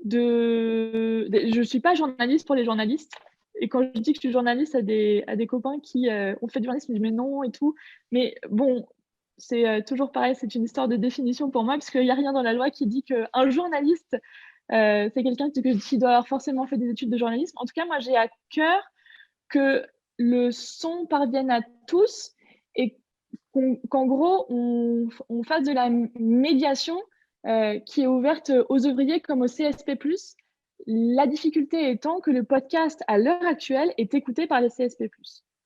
je ne suis pas journaliste pour les journalistes, et quand je dis que je suis journaliste à des copains qui ont fait du journalisme, ils me disent mais non et tout. Mais bon, c'est toujours pareil, c'est une histoire de définition pour moi, parce qu'il n'y a rien dans la loi qui dit qu'un journaliste, c'est quelqu'un qui doit avoir forcément fait des études de journalisme. En tout cas, moi, j'ai à cœur que le son parvienne à tous et qu'en gros, on fasse de la médiation qui est ouverte aux ouvriers comme au CSP+. La difficulté étant que le podcast, à l'heure actuelle, est écouté par les CSP+.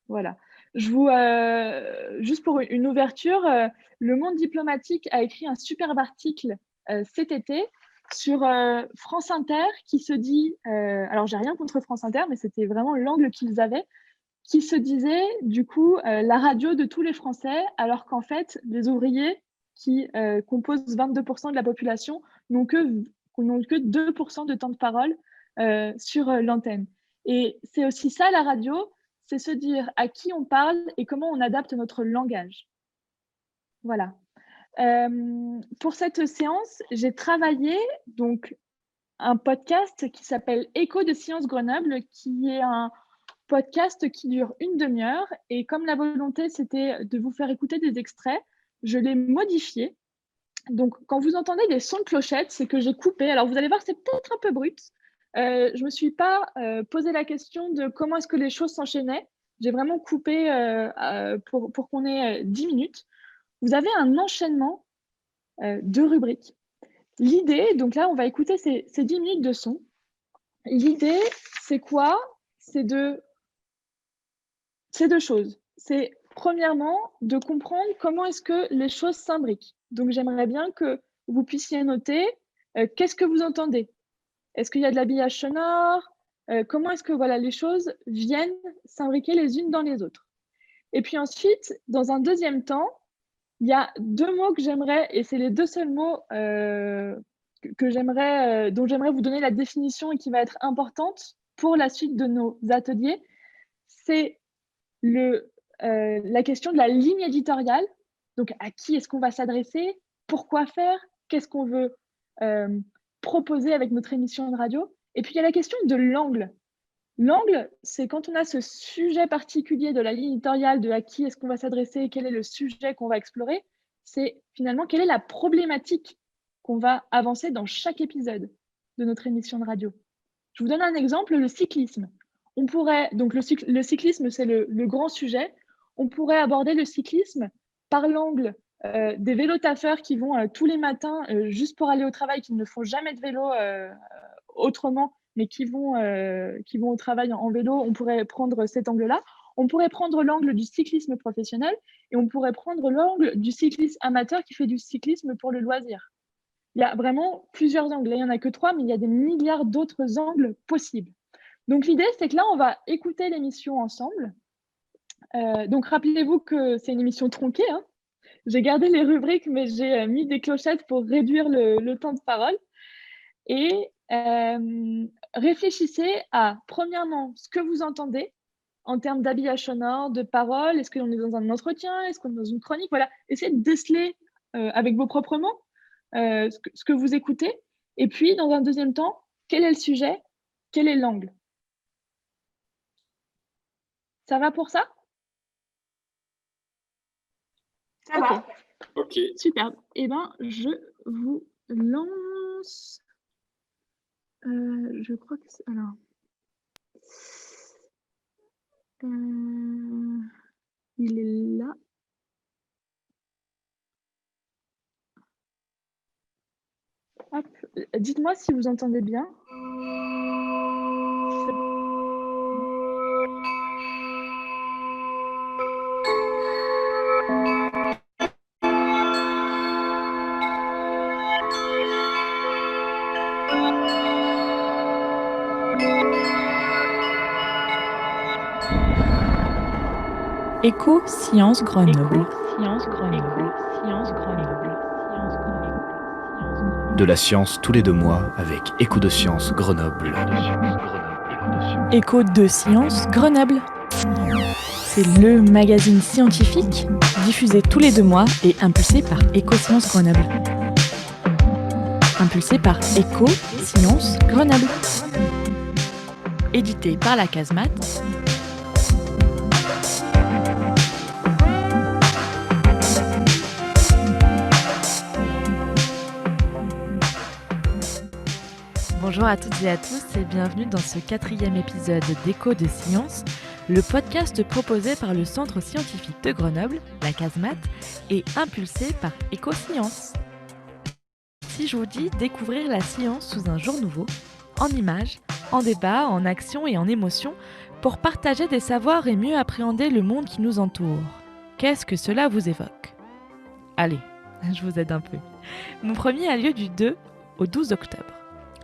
Voilà. Juste pour une ouverture, Le Monde diplomatique a écrit un superbe article cet été sur France Inter qui se dit, alors j'ai rien contre France Inter, mais c'était vraiment l'angle qu'ils avaient, qui se disait du coup la radio de tous les Français, alors qu'en fait les ouvriers qui composent 22% de la population n'ont que 2% de temps de parole sur l'antenne. Et c'est aussi ça la radio, c'est se dire à qui on parle et comment on adapte notre langage. Voilà. Pour cette séance, j'ai travaillé donc un podcast qui s'appelle Écho de Sciences Grenoble, qui est un podcast qui dure une demi-heure. Et comme la volonté, c'était de vous faire écouter des extraits, je l'ai modifié. Donc, quand vous entendez des sons de clochettes, c'est que j'ai coupé. Alors, vous allez voir, c'est peut-être un peu brut. Je ne me suis pas posé la question de comment est-ce que les choses s'enchaînaient. J'ai vraiment coupé pour qu'on ait 10 minutes. Vous avez un enchaînement de rubriques. L'idée, donc là, on va écouter ces 10 minutes de son. L'idée, c'est quoi? C'est deux choses. C'est premièrement de comprendre comment est-ce que les choses s'imbriquent. Donc, j'aimerais bien que vous puissiez noter qu'est-ce que vous entendez. Est-ce qu'il y a de l'habillage sonore? Comment est-ce que les choses viennent s'imbriquer les unes dans les autres? Et puis ensuite, dans un deuxième temps, il y a 2 mots que j'aimerais, et c'est les 2 seuls mots dont j'aimerais vous donner la définition et qui va être importante pour la suite de nos ateliers. C'est la question de la ligne éditoriale. Donc, à qui est-ce qu'on va s'adresser? Pourquoi faire? Qu'est-ce qu'on veut proposer avec notre émission de radio? Et puis, il y a la question de l'angle. L'angle, c'est quand on a ce sujet particulier de la ligne éditoriale, de à qui est-ce qu'on va s'adresser, quel est le sujet qu'on va explorer, c'est finalement quelle est la problématique qu'on va avancer dans chaque épisode de notre émission de radio. Je vous donne un exemple, le cyclisme. On pourrait, donc le cyclisme, c'est le grand sujet. On pourrait aborder le cyclisme par l'angle des vélotaffeurs qui vont tous les matins juste pour aller au travail, qui ne font jamais de vélo autrement, mais qui vont au travail en vélo. On pourrait prendre cet angle-là. On pourrait prendre l'angle du cyclisme professionnel et on pourrait prendre l'angle du cycliste amateur qui fait du cyclisme pour le loisir. Il y a vraiment plusieurs angles. Il n'y en a que 3, mais il y a des milliards d'autres angles possibles. Donc, l'idée, c'est que là, on va écouter l'émission ensemble. Donc, rappelez-vous que c'est une émission tronquée. Hein. J'ai gardé les rubriques, mais j'ai mis des clochettes pour réduire le temps de parole. Et réfléchissez à, premièrement, ce que vous entendez en termes d'habillage sonore, de paroles. Est-ce qu'on est dans un entretien? Est-ce qu'on est dans une chronique? Voilà. Essayez de déceler avec vos propres mots ce que vous écoutez. Et puis, dans un deuxième temps, quel est le sujet? Quel est l'angle? Ça va pour ça? Ça va. Ok. Super. Eh bien, je vous lance. Je crois que c'est... Alors... il est là. Hop. Dites-moi si vous entendez bien. Écho Sciences Grenoble. De la science tous les 2 mois avec Écho de Sciences Grenoble. Écho de Sciences Grenoble. C'est le magazine scientifique diffusé tous les 2 mois et impulsé par Écho Sciences Grenoble. Impulsé par Écho Sciences Grenoble. Édité par la Casemate. Bonjour à toutes et à tous et bienvenue dans ce 4e épisode d'Écho de Science, le podcast proposé par le Centre scientifique de Grenoble, la Casemate, et impulsé par Éco-Science. Si je vous dis découvrir la science sous un jour nouveau, en images, en débat, en action et en émotion, pour partager des savoirs et mieux appréhender le monde qui nous entoure, qu'est-ce que cela vous évoque ? Allez, je vous aide un peu. Mon premier a lieu du 2 au 12 octobre.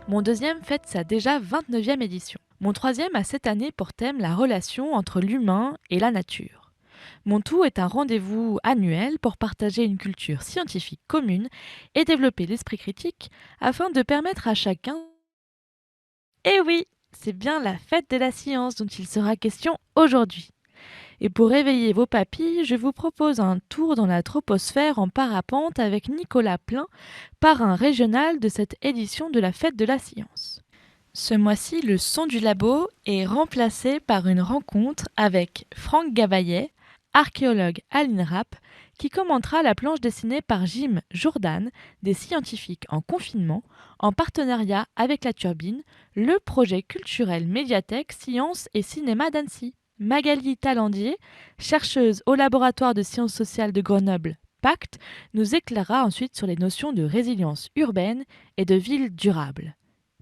Mon deuxième fête sa déjà 29e édition. Mon troisième a cette année pour thème la relation entre l'humain et la nature. Mon tout est un rendez-vous annuel pour partager une culture scientifique commune et développer l'esprit critique afin de permettre à chacun... Eh oui, c'est bien la fête de la science dont il sera question aujourd'hui. Et pour réveiller vos papilles, je vous propose un tour dans la troposphère en parapente avec Nicolas Plein, parrain régional de cette édition de la Fête de la Science. Ce mois-ci, le son du labo est remplacé par une rencontre avec Franck Gavaillet, archéologue à l'INRAP, qui commentera la planche dessinée par Jim Jourdan, des scientifiques en confinement, en partenariat avec La Turbine, le projet culturel médiathèque Sciences et Cinéma d'Annecy. Magali Talandier, chercheuse au laboratoire de sciences sociales de Grenoble, PACT, nous éclairera ensuite sur les notions de résilience urbaine et de ville durable.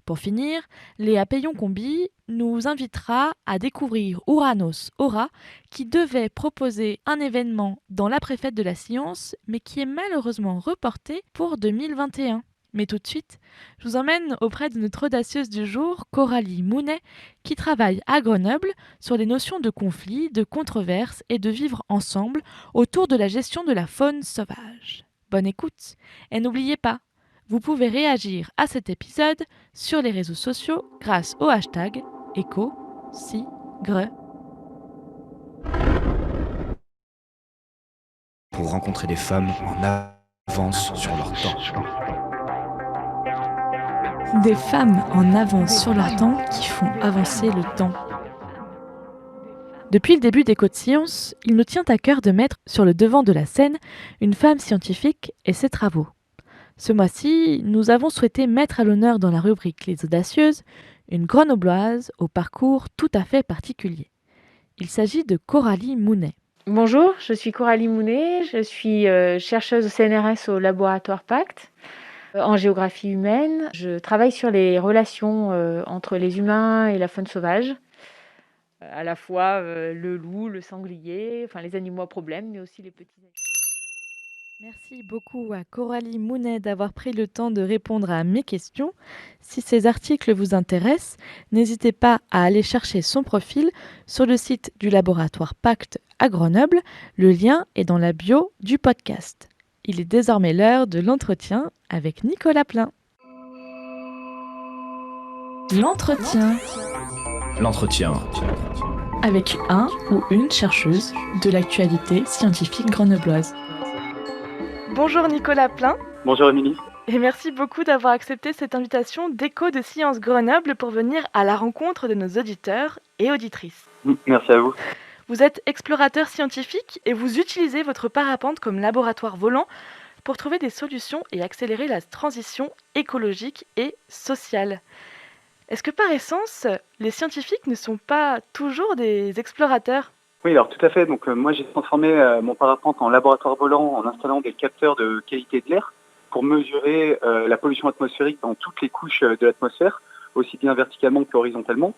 Pour finir, Léa Payon-Combi nous invitera à découvrir Ouranos Aura, qui devait proposer un événement dans l'après-fête de la science, mais qui est malheureusement reporté pour 2021. Mais tout de suite, je vous emmène auprès de notre audacieuse du jour, Coralie Mounet, qui travaille à Grenoble sur les notions de conflit, de controverse et de vivre ensemble autour de la gestion de la faune sauvage. Bonne écoute et n'oubliez pas, vous pouvez réagir à cet épisode sur les réseaux sociaux grâce au hashtag #EcoSigre. Pour rencontrer des femmes en avance sur leur temps. Des femmes en avance sur leur temps qui font avancer le temps. Depuis le début d'Écho de Science, il nous tient à cœur de mettre sur le devant de la scène une femme scientifique et ses travaux. Ce mois-ci, nous avons souhaité mettre à l'honneur dans la rubrique Les Audacieuses une grenobloise au parcours tout à fait particulier. Il s'agit de Coralie Mounet. Bonjour, je suis Coralie Mounet, je suis chercheuse au CNRS au laboratoire PACT. En géographie humaine, je travaille sur les relations entre les humains et la faune sauvage, à la fois le loup, le sanglier, enfin les animaux à problème, mais aussi les petits animaux. Merci beaucoup à Coralie Mounet d'avoir pris le temps de répondre à mes questions. Si ces articles vous intéressent, n'hésitez pas à aller chercher son profil sur le site du laboratoire PACT à Grenoble. Le lien est dans la bio du podcast. Il est désormais l'heure de l'entretien avec Nicolas Plein. L'entretien. L'entretien. Avec un ou une chercheuse de l'actualité scientifique grenobloise. Bonjour Nicolas Plein. Bonjour Émilie. Et merci beaucoup d'avoir accepté cette invitation d'Écho de Science Grenoble pour venir à la rencontre de nos auditeurs et auditrices. Merci à vous. Vous êtes explorateur scientifique et vous utilisez votre parapente comme laboratoire volant pour trouver des solutions et accélérer la transition écologique et sociale. Est-ce que par essence, les scientifiques ne sont pas toujours des explorateurs ? Oui, alors tout à fait. Donc moi j'ai transformé mon parapente en laboratoire volant en installant des capteurs de qualité de l'air pour mesurer la pollution atmosphérique dans toutes les couches de l'atmosphère, aussi bien verticalement qu'horizontalement.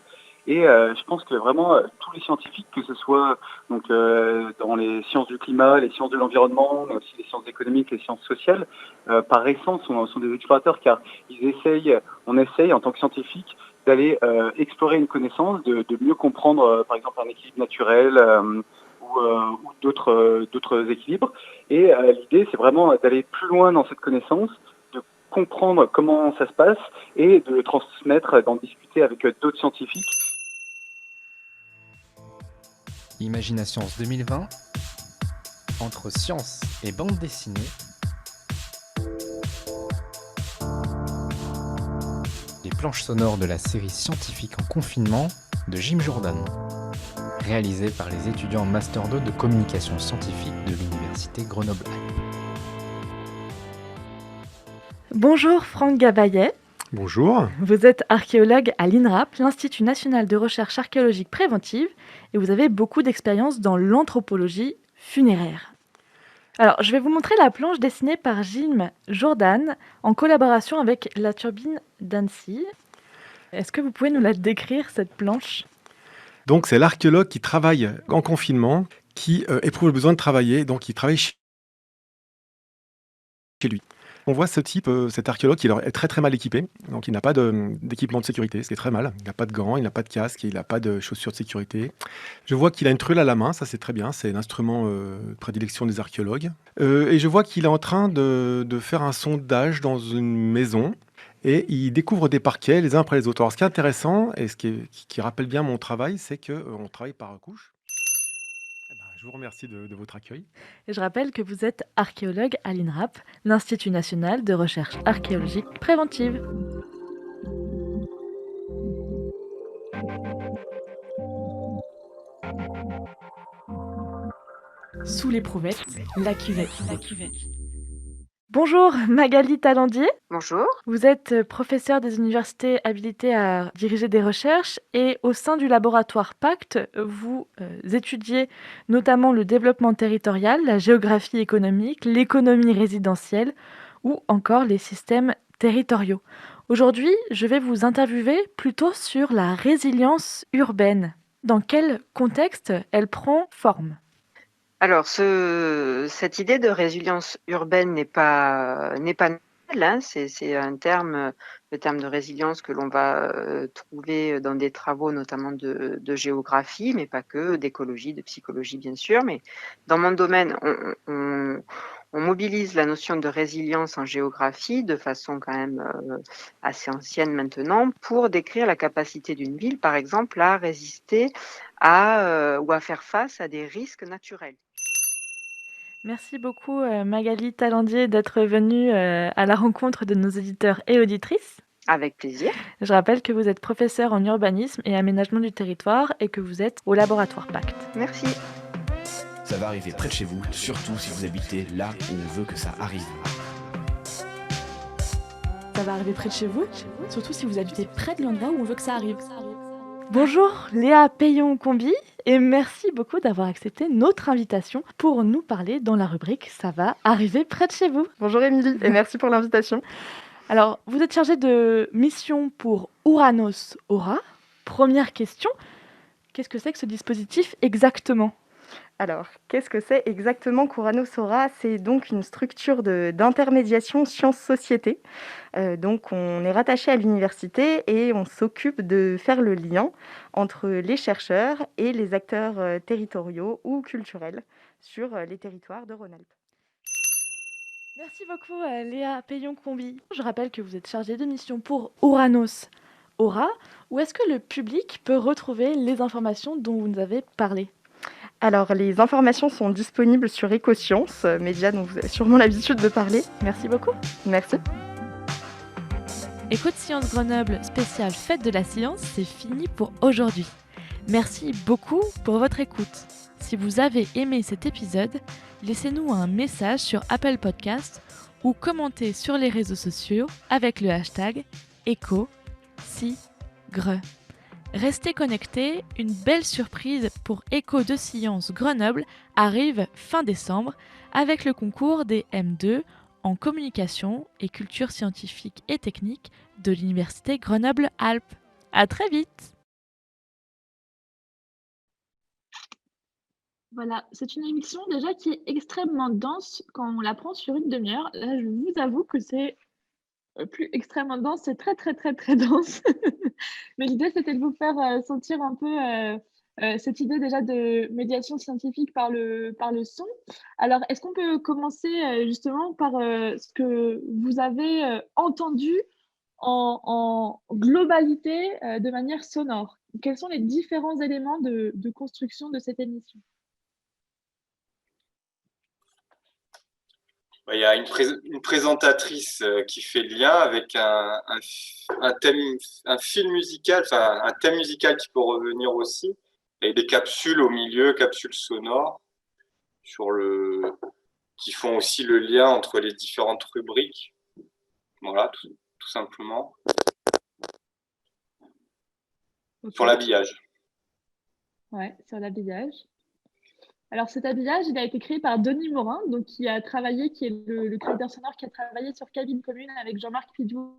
Et je pense que vraiment tous les scientifiques, que ce soit donc dans les sciences du climat, les sciences de l'environnement, mais aussi les sciences économiques, les sciences sociales, par essence sont des explorateurs car on essaye en tant que scientifique d'aller explorer une connaissance, de mieux comprendre par exemple un équilibre naturel ou d'autres équilibres. Et l'idée c'est vraiment d'aller plus loin dans cette connaissance, de comprendre comment ça se passe et de le transmettre, d'en discuter avec d'autres scientifiques. Imaginascience 2020, entre science et bande dessinée, les planches sonores de la série scientifique en confinement de Jim Jourdan, réalisée par les étudiants en Master 2 de communication scientifique de l'Université Grenoble. Bonjour Franck Gavaillet. Bonjour. Vous êtes archéologue à l'INRAP, l'Institut national de recherche archéologique préventive, et vous avez beaucoup d'expérience dans l'anthropologie funéraire. Alors, je vais vous montrer la planche dessinée par Jim Jordan en collaboration avec la turbine d'Annecy. Est-ce que vous pouvez nous la décrire, cette planche ? Donc, c'est l'archéologue qui travaille en confinement, qui éprouve le besoin de travailler, donc il travaille chez lui. On voit ce type, cet archéologue, qui est très très mal équipé, donc il n'a pas d'équipement de sécurité, ce qui est très mal. Il n'a pas de gants, il n'a pas de casque, il n'a pas de chaussures de sécurité. Je vois qu'il a une truelle à la main, ça c'est très bien, c'est l'instrument de prédilection des archéologues. Et je vois qu'il est en train de faire un sondage dans une maison, et il découvre des parquets les uns après les autres. Alors ce qui est intéressant, et ce qui rappelle bien mon travail, c'est qu'on travaille par couche. Je vous remercie de votre accueil. Et je rappelle que vous êtes archéologue à l'INRAP, l'Institut national de recherche archéologique préventive. Sous l'éprouvettes, la cuvette. Bonjour Magali Talandier. Bonjour. Vous êtes professeure des universités habilitée à diriger des recherches et au sein du laboratoire Pacte, vous étudiez notamment le développement territorial, la géographie économique, l'économie résidentielle ou encore les systèmes territoriaux. Aujourd'hui, je vais vous interviewer plutôt sur la résilience urbaine. Dans quel contexte elle prend forme ? Alors, cette idée de résilience urbaine n'est pas nouvelle, hein. C'est un terme, le terme de résilience que l'on va trouver dans des travaux notamment de géographie, mais pas que, d'écologie, de psychologie bien sûr. Mais dans mon domaine, on mobilise la notion de résilience en géographie de façon quand même assez ancienne maintenant pour décrire la capacité d'une ville, par exemple, à résister ou à faire face à des risques naturels. Merci beaucoup Magali Talandier d'être venue à la rencontre de nos auditeurs et auditrices. Avec plaisir. Je rappelle que vous êtes professeur en urbanisme et aménagement du territoire et que vous êtes au laboratoire Pacte. Merci. Ça va arriver près de chez vous, surtout si vous habitez là où on veut que ça arrive. Ça va arriver près de chez vous, surtout si vous habitez près de l'endroit où on veut que ça arrive. Bonjour Léa Payon-Combi et merci beaucoup d'avoir accepté notre invitation pour nous parler dans la rubrique « Ça va arriver près de chez vous ». Bonjour Émilie et merci pour l'invitation. Alors, vous êtes chargée de mission pour Ouranos Aura. Première question, qu'est-ce que c'est que ce dispositif exactement ? Alors, qu'est-ce que c'est exactement qu'Ouranos Aura ? C'est donc une structure d'intermédiation sciences-société. Donc, on est rattaché à l'université et on s'occupe de faire le lien entre les chercheurs et les acteurs territoriaux ou culturels sur les territoires de Rhône-Alpes. Merci beaucoup Léa Payon-Combi. Je rappelle que vous êtes chargée de mission pour Ouranos Aura. Où est-ce que le public peut retrouver les informations dont vous nous avez parlé ? Alors, les informations sont disponibles sur Écosciences, média dont vous avez sûrement l'habitude de parler. Merci beaucoup. Merci. Éco de Sciences Grenoble spéciale Fête de la Science, c'est fini pour aujourd'hui. Merci beaucoup pour votre écoute. Si vous avez aimé cet épisode, laissez-nous un message sur Apple Podcast ou commentez sur les réseaux sociaux avec le hashtag #EcoSciGre. Restez connectés, une belle surprise pour Éco de Sciences Grenoble arrive fin décembre avec le concours des M2 en communication et culture scientifique et technique de l'Université Grenoble-Alpes. À très vite! Voilà, c'est une émission déjà qui est extrêmement dense quand on la prend sur une demi-heure. Là, je vous avoue que c'est plus extrêmement dense, c'est très très très très dense. Mais l'idée, c'était de vous faire sentir un peu cette idée déjà de médiation scientifique par le son. Alors, est-ce qu'on peut commencer justement par ce que vous avez entendu en globalité de manière sonore? Quels sont les différents éléments de construction de cette émission? Il y a une présentatrice qui fait le lien avec un fil musical, enfin un thème musical qui peut revenir aussi, et des capsules au milieu, capsules sonores, qui font aussi le lien entre les différentes rubriques. Voilà, tout tout simplement. Ok. Sur l'habillage. Ouais, sur l'habillage. Alors cet habillage, il a été créé par Denis Morin, donc qui est le créateur sonore qui a travaillé sur Cabine Commune avec Jean-Marc Pidiot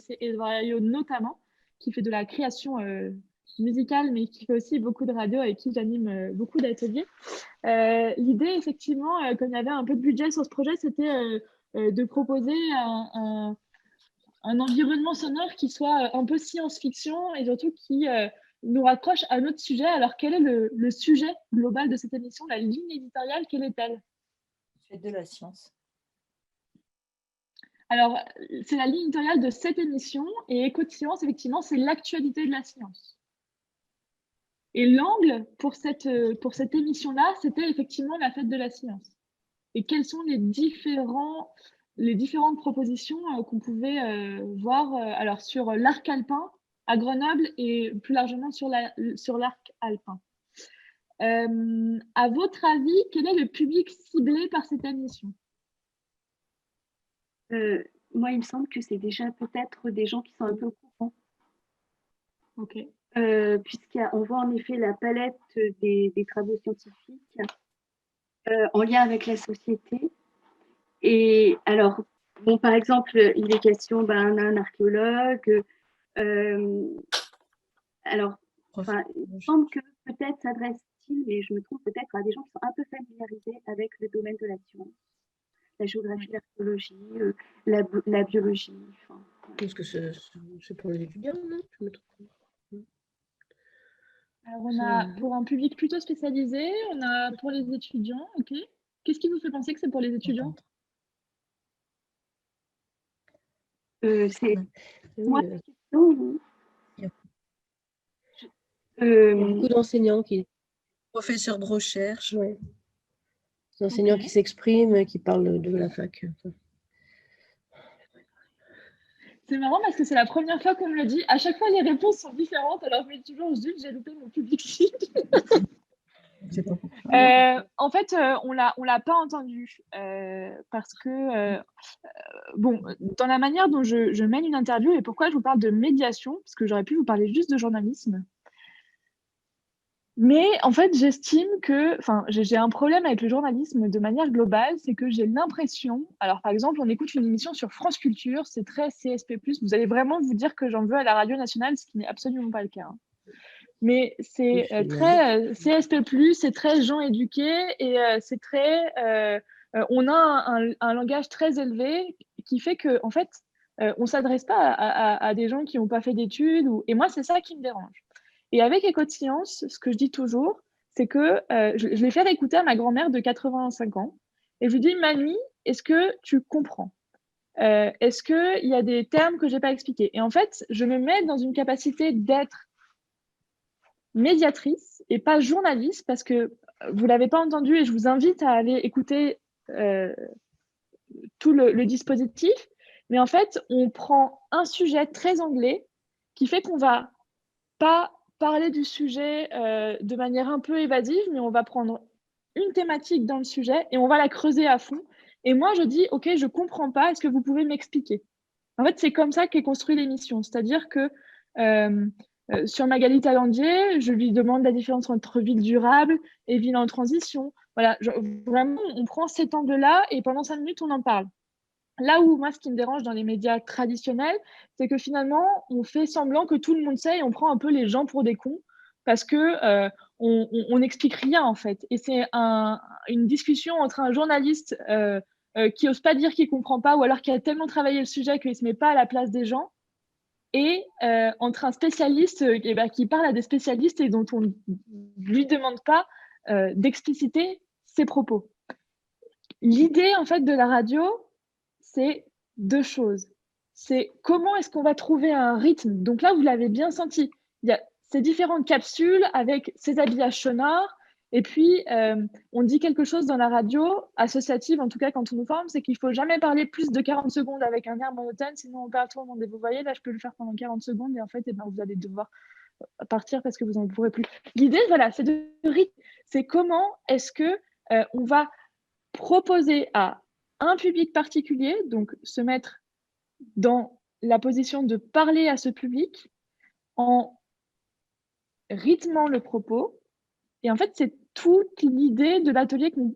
et Edouard Herriot notamment, qui fait de la création musicale, mais qui fait aussi beaucoup de radio, avec qui j'anime beaucoup d'ateliers. L'idée, effectivement, comme il y avait un peu de budget sur ce projet, c'était de proposer un environnement sonore qui soit un peu science-fiction et surtout qui nous raccroche à notre sujet. Alors, quel est le sujet global de cette émission, la ligne éditoriale, quelle est-elle? C'est de la science. Alors, c'est la ligne éditoriale de cette émission et Écho de Science, effectivement, c'est l'actualité de la science. Et l'angle pour cette émission-là, c'était effectivement la fête de la science. Et quelles sont les différentes propositions qu'on pouvait voir alors sur l'arc alpin à Grenoble et plus largement sur l'arc alpin. À votre avis, quel est le public ciblé par cette émission? Moi, il me semble que c'est déjà peut-être des gens qui sont un peu au courant. Ok. Puisqu'on voit en effet la palette des travaux scientifiques en lien avec la société. Et alors, bon, par exemple, il est question d'un archéologue. Alors, il me semble que peut-être s'adresse-t-il, et je me trompe peut-être, à des gens qui sont un peu familiarisés avec le domaine de la science, la géographie, l'archéologie, la biologie. Enfin, Parce que c'est pour les étudiants, non? Je me trompe. Alors, on a pour un public plutôt spécialisé, on a pour les étudiants, ok. Qu'est-ce qui vous fait penser que c'est pour les étudiants? C'est moi, il y a beaucoup d'enseignants professeurs de recherche, ouais. Des enseignants qui s'expriment, qui parlent de la fac. Enfin. C'est marrant parce que c'est la première fois qu'on me le dit. À chaque fois, les réponses sont différentes. Alors, je me dis toujours, zut, j'ai loupé mon public cible. En fait, on l'a pas entendu parce que, bon, dans la manière dont je mène une interview et pourquoi je vous parle de médiation, parce que j'aurais pu vous parler juste de journalisme. Mais en fait, j'estime que, j'ai un problème avec le journalisme de manière globale, c'est que j'ai l'impression, alors par exemple, on écoute une émission sur France Culture, c'est très CSP+, vous allez vraiment vous dire que j'en veux à la radio nationale, ce qui n'est absolument pas le cas. Hein. Mais c'est très CSP+, c'est très gens éduqués et c'est très, on a un langage très élevé qui fait que, en fait, on s'adresse pas à des gens qui n'ont pas fait d'études. Et moi, c'est ça qui me dérange. Et avec Écho de Science, ce que je dis toujours, c'est que je l'ai fait écouter à ma grand-mère de 85 ans. Et je lui dis, Mamie, est-ce que tu comprends? Est-ce qu'il y a des termes que je n'ai pas expliqués? Et en fait, je me mets dans une capacité d'être médiatrice et pas journaliste, parce que vous ne l'avez pas entendu et je vous invite à aller écouter tout le dispositif. Mais en fait, on prend un sujet très anglais qui fait qu'on ne va pas parler du sujet de manière un peu évasive, mais on va prendre une thématique dans le sujet et on va la creuser à fond. Et moi, je dis, OK, je ne comprends pas, est-ce que vous pouvez m'expliquer? En fait, c'est comme ça qu'est construite l'émission. C'est-à-dire que sur Magali Talandier, je lui demande la différence entre ville durable et ville en transition. Voilà, vraiment, on prend cet angle-là et pendant 5 minutes, on en parle. Là où, moi, ce qui me dérange dans les médias traditionnels, c'est que finalement, on fait semblant que tout le monde sait et on prend un peu les gens pour des cons parce que on n'explique rien, en fait. Et c'est une discussion entre un journaliste qui n'ose pas dire qu'il ne comprend pas ou alors qui a tellement travaillé le sujet qu'il ne se met pas à la place des gens et entre un spécialiste qui parle à des spécialistes et dont on ne lui demande pas d'expliciter ses propos. L'idée, en fait, de la radio, c'est 2 choses. C'est comment est-ce qu'on va trouver un rythme. Donc là, vous l'avez bien senti. Il y a ces différentes capsules avec ces habillages sonores. Et puis, on dit quelque chose dans la radio, associative, en tout cas quand on nous forme, c'est qu'il ne faut jamais parler plus de 40 secondes avec un air monotone, sinon on perd tout le monde. Et vous voyez, là, je peux le faire pendant 40 secondes et en fait, vous allez devoir partir parce que vous n'en pourrez plus. L'idée, voilà, c'est de rythme. C'est comment est-ce que on va proposer à un public particulier, donc se mettre dans la position de parler à ce public en rythmant le propos. Et en fait, c'est toute l'idée de l'atelier qu'on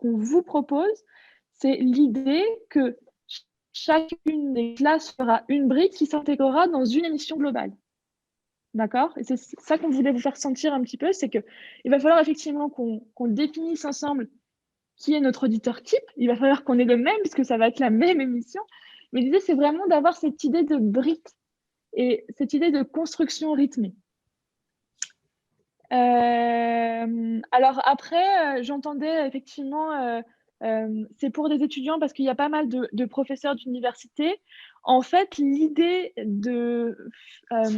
vous propose, c'est l'idée que chacune des classes fera une brique qui s'intégrera dans une émission globale. D'accord? Et c'est ça qu'on voulait vous faire sentir un petit peu, c'est qu'il va falloir effectivement qu'on définisse ensemble qui est notre auditeur type. Il va falloir qu'on ait le même, puisque ça va être la même émission. Mais l'idée, c'est vraiment d'avoir cette idée de brique et cette idée de construction rythmée. Alors après, j'entendais effectivement, c'est pour des étudiants parce qu'il y a pas mal de professeurs d'université. En fait, l'idée de...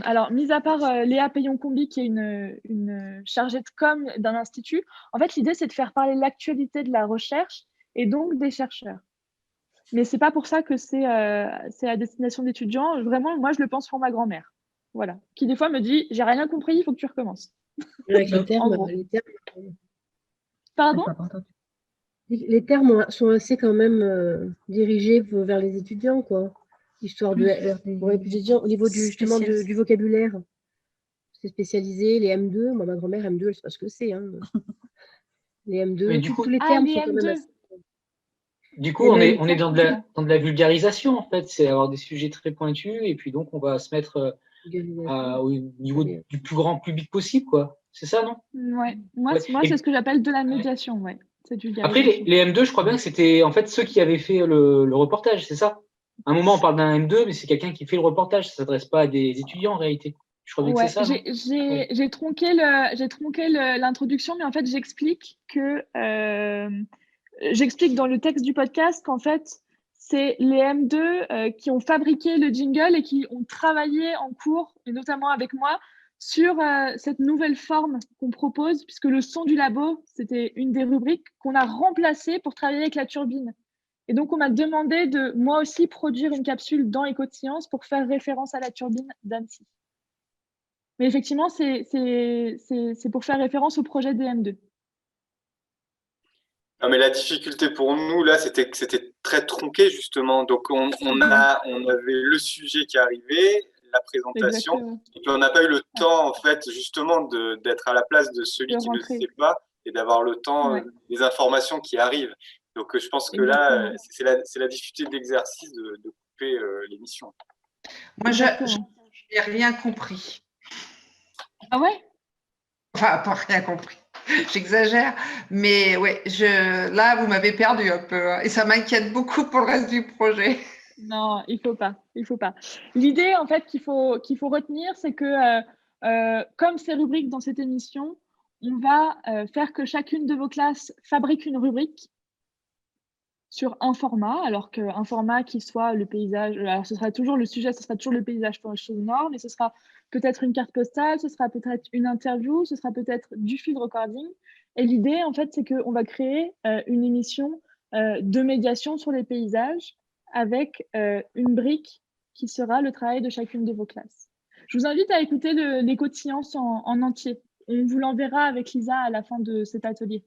alors, mis à part Léa Payon-Combi, qui est une chargée de com d'un institut, en fait, l'idée, c'est de faire parler l'actualité de la recherche et donc des chercheurs. Mais ce n'est pas pour ça que c'est à destination d'étudiants. Vraiment, moi, je le pense pour ma grand-mère. Voilà. Qui, des fois, me dit « J'ai rien compris, il faut que tu recommences. » Avec les termes, Pardon? Les termes sont assez quand même dirigés vers les étudiants, quoi. Histoire de pour les étudiants, au niveau justement du vocabulaire. C'est spécialisé, les M2. Moi, ma grand-mère, M2, elle ne sait pas ce que c'est. Hein. Les M2, tous les termes sont quand même assez... Du coup, on est dans de la vulgarisation, en fait. C'est avoir des sujets très pointus, et puis donc, on va se mettre au niveau du plus grand public possible, quoi. C'est ça, non? Ouais. Moi c'est ce que j'appelle de la médiation, ouais. Après, les M2, je crois bien que c'était en fait ceux qui avaient fait le reportage, c'est ça? À un moment, on parle d'un M2, mais c'est quelqu'un qui fait le reportage. Ça ne s'adresse pas à des étudiants, en réalité. Je crois bien que c'est ça. J'ai tronqué l'introduction, mais en fait, j'explique dans le texte du podcast qu'en fait, c'est les M2 qui ont fabriqué le jingle et qui ont travaillé en cours, et notamment avec moi, sur cette nouvelle forme qu'on propose, puisque le son du labo, c'était une des rubriques qu'on a remplacée pour travailler avec la turbine. Et donc, on m'a demandé de, moi aussi, produire une capsule dans Éco de Science pour faire référence à la turbine d'Annecy. Mais effectivement, c'est pour faire référence au projet DM2. Non, mais la difficulté pour nous, là, c'était que c'était très tronqué, justement. Donc, on avait le sujet qui arrivait, la présentation, exactement. Et puis on n'a pas eu le temps, en fait, justement, d'être à la place de celui qui ne sait pas et d'avoir le temps des informations qui arrivent. Donc, je pense que là, c'est la difficulté de l'exercice de couper l'émission. Moi, je n'ai rien compris. Ah ouais? Enfin, pas rien compris. J'exagère, mais ouais, là, vous m'avez perdu un peu, hein, et ça m'inquiète beaucoup pour le reste du projet. Non, il faut pas. L'idée, en fait, qu'il faut retenir, c'est que comme ces rubriques dans cette émission, on va faire que chacune de vos classes fabrique une rubrique sur un format, alors qu'un format qui soit le paysage, alors ce sera toujours le sujet, ce sera toujours le paysage forestier au nord, mais ce sera peut-être une carte postale, ce sera peut-être une interview, ce sera peut-être du field recording. Et l'idée, en fait, c'est qu'on va créer une émission de médiation sur les paysages avec une brique qui sera le travail de chacune de vos classes. Je vous invite à écouter l'Éco de Science en entier. On vous l'enverra avec Lisa à la fin de cet atelier.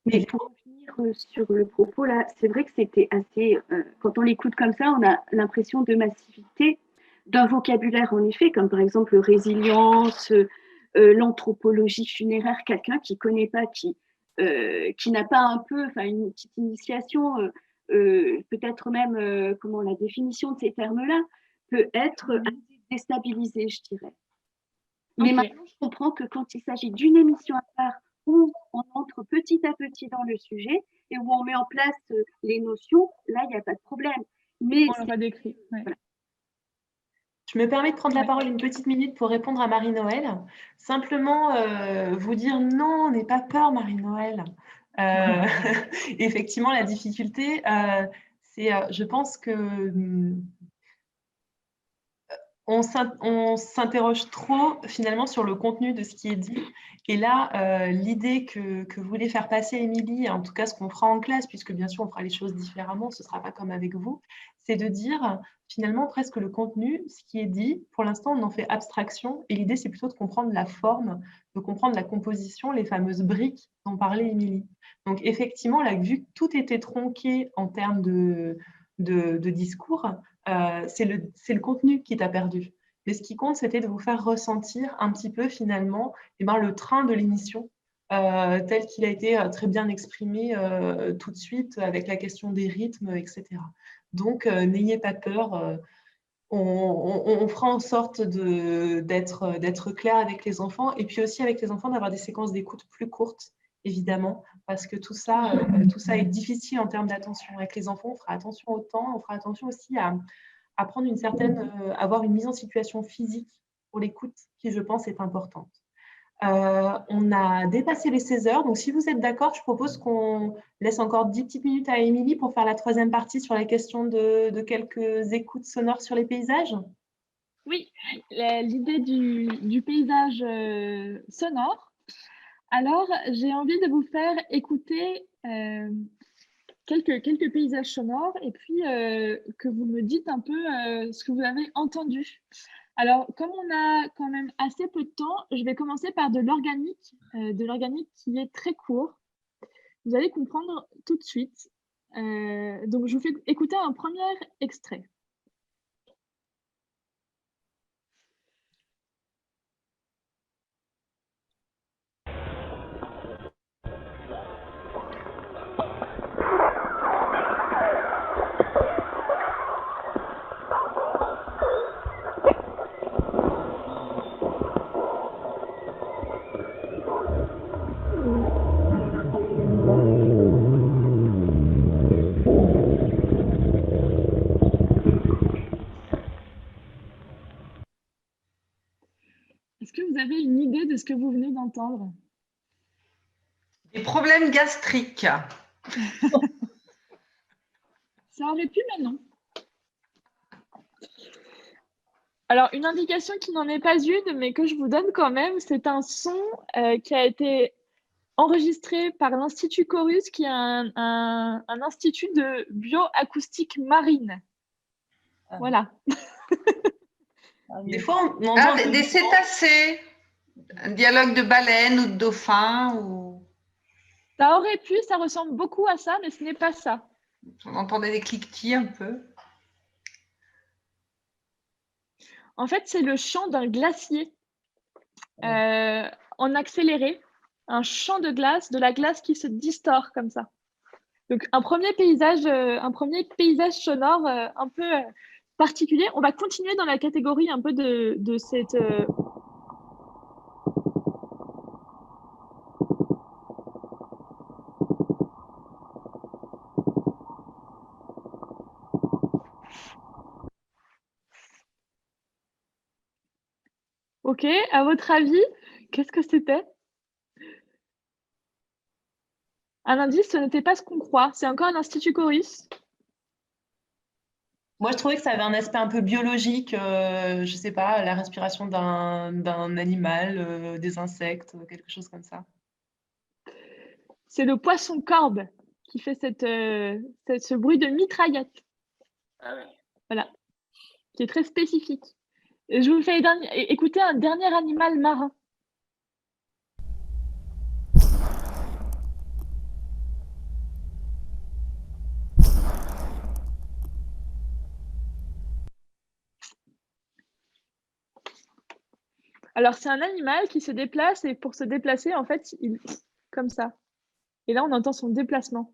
Mais pour revenir sur le propos, là, c'est vrai que c'était assez... quand on l'écoute comme ça, on a l'impression de massivité d'un vocabulaire, en effet, comme par exemple résilience, l'anthropologie funéraire, quelqu'un qui ne connaît pas, qui n'a pas un peu, une petite initiation, peut-être même la définition de ces termes-là, peut être assez déstabilisée, je dirais. Mais maintenant, je comprends que quand il s'agit d'une émission à part, où on entre petit à petit dans le sujet et où on met en place les notions, là, il n'y a pas de problème. Mais on l'a décrit. Ouais. Voilà. Je me permets de prendre la parole une petite minute pour répondre à Marie-Noël. Simplement, vous dire non, n'aie pas peur, Marie-Noël. Effectivement, la difficulté, c'est, je pense que on s'interroge trop finalement sur le contenu de ce qui est dit. Et là, l'idée que voulait faire passer Émilie, en tout cas ce qu'on fera en classe, puisque bien sûr on fera les choses différemment, ce ne sera pas comme avec vous, c'est de dire finalement presque le contenu, ce qui est dit, pour l'instant on en fait abstraction, et l'idée c'est plutôt de comprendre la forme, de comprendre la composition, les fameuses briques dont parlait Émilie. Donc effectivement, là, vu que tout était tronqué en termes de de discours, c'est le contenu qui t'a perdu. Mais ce qui compte, c'était de vous faire ressentir un petit peu finalement le train de l'émission tel qu'il a été très bien exprimé tout de suite avec la question des rythmes, etc. Donc, n'ayez pas peur. On fera en sorte d'être clair avec les enfants et puis aussi avec les enfants d'avoir des séquences d'écoute plus courtes, évidemment, parce que tout ça est difficile en termes d'attention. Avec les enfants, on fera attention au temps, on fera attention aussi à prendre avoir une mise en situation physique pour l'écoute qui, je pense, est importante. On a dépassé les 16 heures, donc si vous êtes d'accord, je propose qu'on laisse encore 10 petites minutes à Émilie pour faire la troisième partie sur la question de quelques écoutes sonores sur les paysages. Oui, l'idée du paysage sonore. Alors, j'ai envie de vous faire écouter quelques paysages sonores et puis que vous me dites un peu ce que vous avez entendu. Alors, comme on a quand même assez peu de temps, je vais commencer par de l'organique qui est très court. Vous allez comprendre tout de suite. Donc, je vous fais écouter un premier extrait. Est-ce que vous avez une idée de ce que vous venez d'entendre? Des problèmes gastriques. Ça aurait pu, mais non. Alors, une indication qui n'en est pas une, mais que je vous donne quand même, c'est un son qui a été enregistré par l'Institut Chorus, qui est un institut de bioacoustique marine. Voilà. Des fois, on entend des cétacés, un dialogue de baleines ou de dauphins. Ou... Ça aurait pu, ça ressemble beaucoup à ça, mais ce n'est pas ça. On entendait des cliquetis un peu. En fait, c'est le chant d'un glacier en accéléré, un chant de glace, de la glace qui se distord comme ça. Donc, un premier paysage sonore un peu particulier. On va continuer dans la catégorie un peu de cette... Ok, à votre avis, qu'est-ce que c'était? Un indice, ce n'était pas ce qu'on croit. C'est encore un institut Chorus. Moi, je trouvais que ça avait un aspect un peu biologique, je ne sais pas, la respiration d'un animal, des insectes, quelque chose comme ça. C'est le poisson-corbe qui fait ce bruit de mitraillette. Ah ouais. Voilà, qui est très spécifique. Et je vous fais écouter un dernier animal marin. Alors, c'est un animal qui se déplace et pour se déplacer, en fait, comme ça. Et là, on entend son déplacement.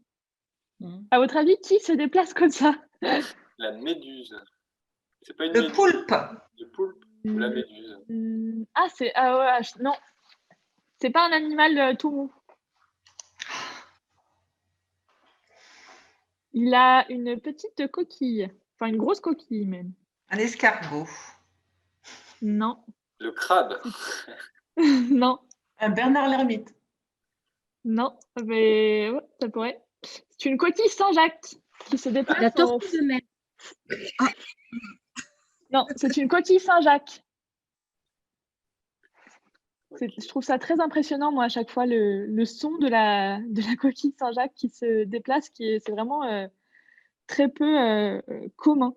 À votre avis, qui se déplace comme ça? La méduse. C'est pas une le méduse. poulpe. Le poulpe ou la méduse? Non, c'est pas un animal tout mou. Il a une petite coquille, enfin une grosse coquille même. Un escargot. Non. Le crabe. Non. Un Bernard l'ermite. Non, mais ouais, ça pourrait. C'est une coquille Saint-Jacques qui se déplace. La tortue de mer. Non, c'est une coquille Saint-Jacques. Je trouve ça très impressionnant, moi, à chaque fois, le son de la coquille Saint-Jacques qui se déplace, c'est vraiment très peu commun.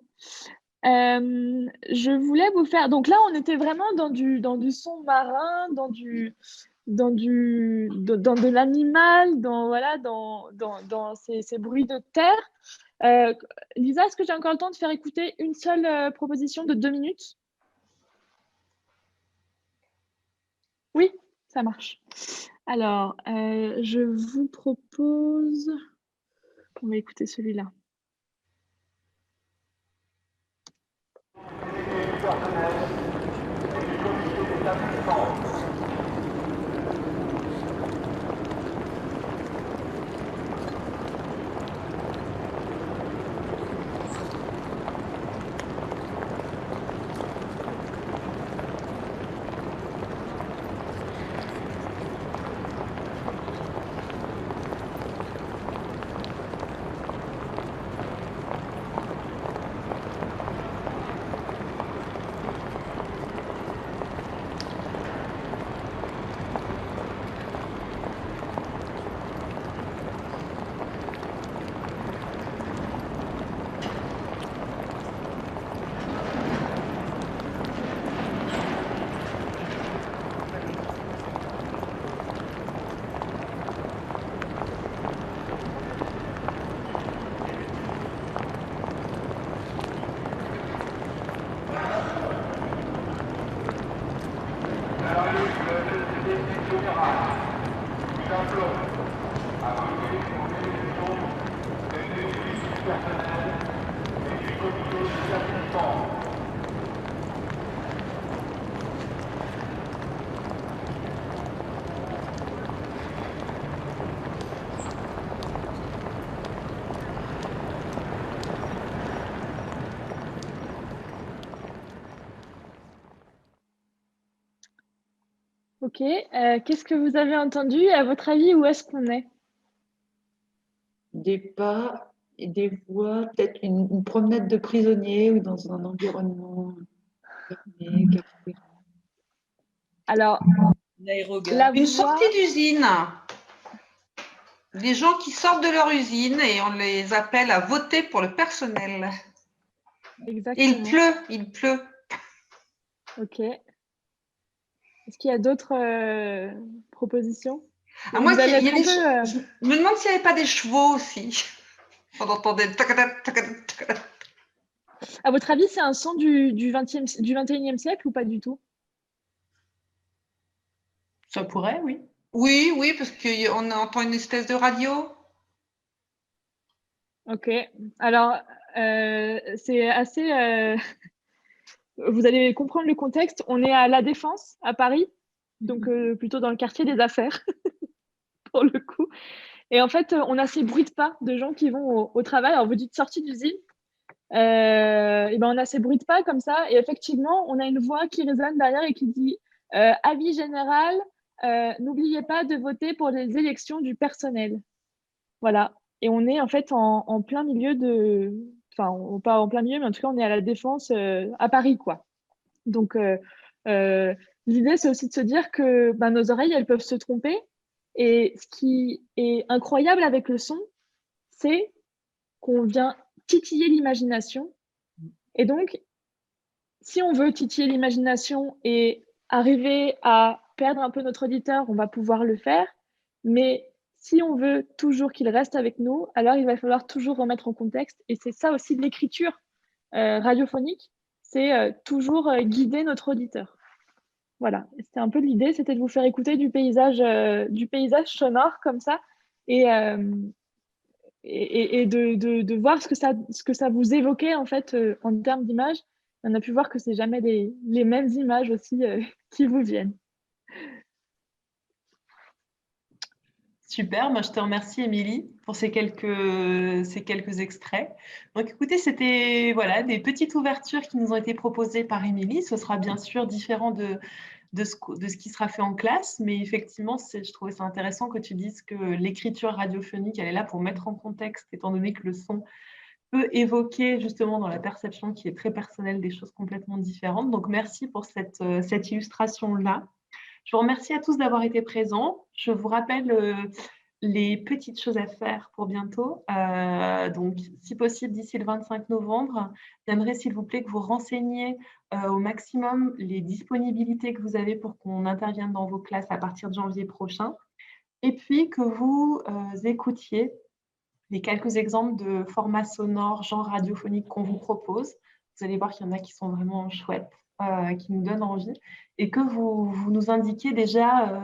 Je voulais vous faire... Donc là, on était vraiment dans du son marin, dans de l'animal, dans ces bruits de terre. Lisa, est-ce que j'ai encore le temps de faire écouter une seule proposition de 2 minutes? Oui, ça marche. Alors, je vous propose... On va écouter celui-là. Ok, qu'est-ce que vous avez entendu? À votre avis, où est-ce qu'on est? Des pas et des voix, peut-être une promenade de prisonniers ou dans un environnement fermé, carré. Alors, Une sortie d'usine. Des gens qui sortent de leur usine et on les appelle à voter pour le personnel. Exactement. Il pleut. Ok. Est-ce qu'il y a d'autres propositions? Moi, Vous allez être je me demande s'il n'y avait pas des chevaux aussi. On entendait le tac-tac, tac-tac, tac-tac. À votre avis, c'est un son du 21e siècle ou pas du tout? Ça pourrait, oui. Oui, parce qu'on entend une espèce de radio. Ok. Alors, c'est assez... Vous allez comprendre le contexte. On est à La Défense, à Paris, donc plutôt dans le quartier des affaires, pour le coup. Et en fait, on a ces bruits de pas de gens qui vont au travail. Alors, vous dites sortie d'usine. Et ben, on a ces bruits de pas comme ça. Et effectivement, on a une voix qui résonne derrière et qui dit avis général, n'oubliez pas de voter pour les élections du personnel. Voilà. Et on est en fait en plein milieu de... Enfin, pas en plein milieu, mais en tout cas, on est à La Défense à Paris, quoi. Donc, l'idée, c'est aussi de se dire que ben, nos oreilles, elles peuvent se tromper. Et ce qui est incroyable avec le son, c'est qu'on vient titiller l'imagination. Et donc, si on veut titiller l'imagination et arriver à perdre un peu notre auditeur, on va pouvoir le faire. Mais si on veut toujours qu'il reste avec nous, alors il va falloir toujours remettre en contexte. Et c'est ça aussi de l'écriture radiophonique, c'est toujours guider notre auditeur. Voilà, c'était un peu l'idée, c'était de vous faire écouter du paysage sonore comme ça et de voir ce que ça vous évoquait en fait en termes d'images. On a pu voir que c'est jamais les mêmes images aussi qui vous viennent. Super, moi je te remercie Émilie pour ces quelques extraits. Donc écoutez, c'était voilà, des petites ouvertures qui nous ont été proposées par Émilie. Ce sera bien sûr différent de ce qui sera fait en classe, mais effectivement, je trouvais ça intéressant que tu dises que l'écriture radiophonique, elle est là pour mettre en contexte, étant donné que le son peut évoquer justement dans la perception qui est très personnelle des choses complètement différentes. Donc merci pour cette illustration-là. Je vous remercie à tous d'avoir été présents. Je vous rappelle les petites choses à faire pour bientôt. Donc, si possible, d'ici le 25 novembre, j'aimerais s'il vous plaît que vous renseigniez au maximum les disponibilités que vous avez pour qu'on intervienne dans vos classes à partir de janvier prochain. Et puis que vous écoutiez les quelques exemples de formats sonores, genre radiophoniques qu'on vous propose. Vous allez voir qu'il y en a qui sont vraiment chouettes, qui nous donnent envie, et que vous nous indiquiez déjà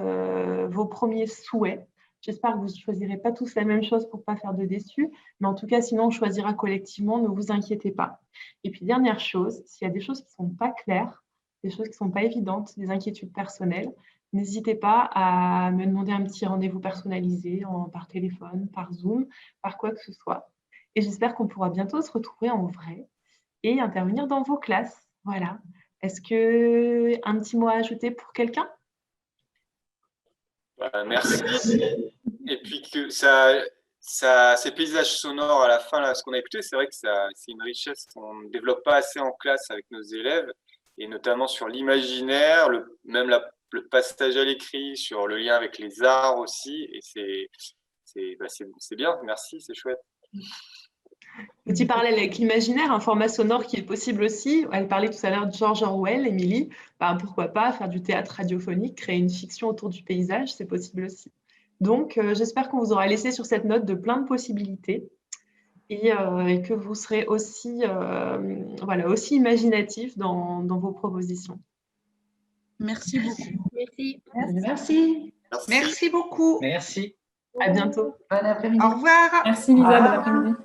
vos premiers souhaits. J'espère que vous ne choisirez pas tous la même chose pour ne pas faire de déçus, mais en tout cas, sinon, on choisira collectivement, ne vous inquiétez pas. Et puis, dernière chose, s'il y a des choses qui ne sont pas claires, des choses qui ne sont pas évidentes, des inquiétudes personnelles, n'hésitez pas à me demander un petit rendez-vous personnalisé par téléphone, par Zoom, par quoi que ce soit. Et j'espère qu'on pourra bientôt se retrouver en vrai et intervenir dans vos classes. Voilà. Est-ce qu'un petit mot à ajouter pour quelqu'un ? Merci. Et puis que ces paysages sonores à la fin, là, ce qu'on a écouté, c'est vrai que c'est une richesse qu'on ne développe pas assez en classe avec nos élèves, et notamment sur l'imaginaire, même le passage à l'écrit, sur le lien avec les arts aussi, et c'est bien, merci, c'est chouette. Petit parallèle avec l'imaginaire, un format sonore qui est possible aussi. Elle parlait tout à l'heure de George Orwell, Émilie. Pourquoi pas faire du théâtre radiophonique, créer une fiction autour du paysage, c'est possible aussi. Donc, j'espère qu'on vous aura laissé sur cette note de plein de possibilités et que vous serez aussi, aussi imaginatif dans vos propositions. Merci beaucoup. Merci. Merci. Merci beaucoup. Merci. À bientôt. Bon après-midi. Au revoir. Merci Lisa, bon après-midi.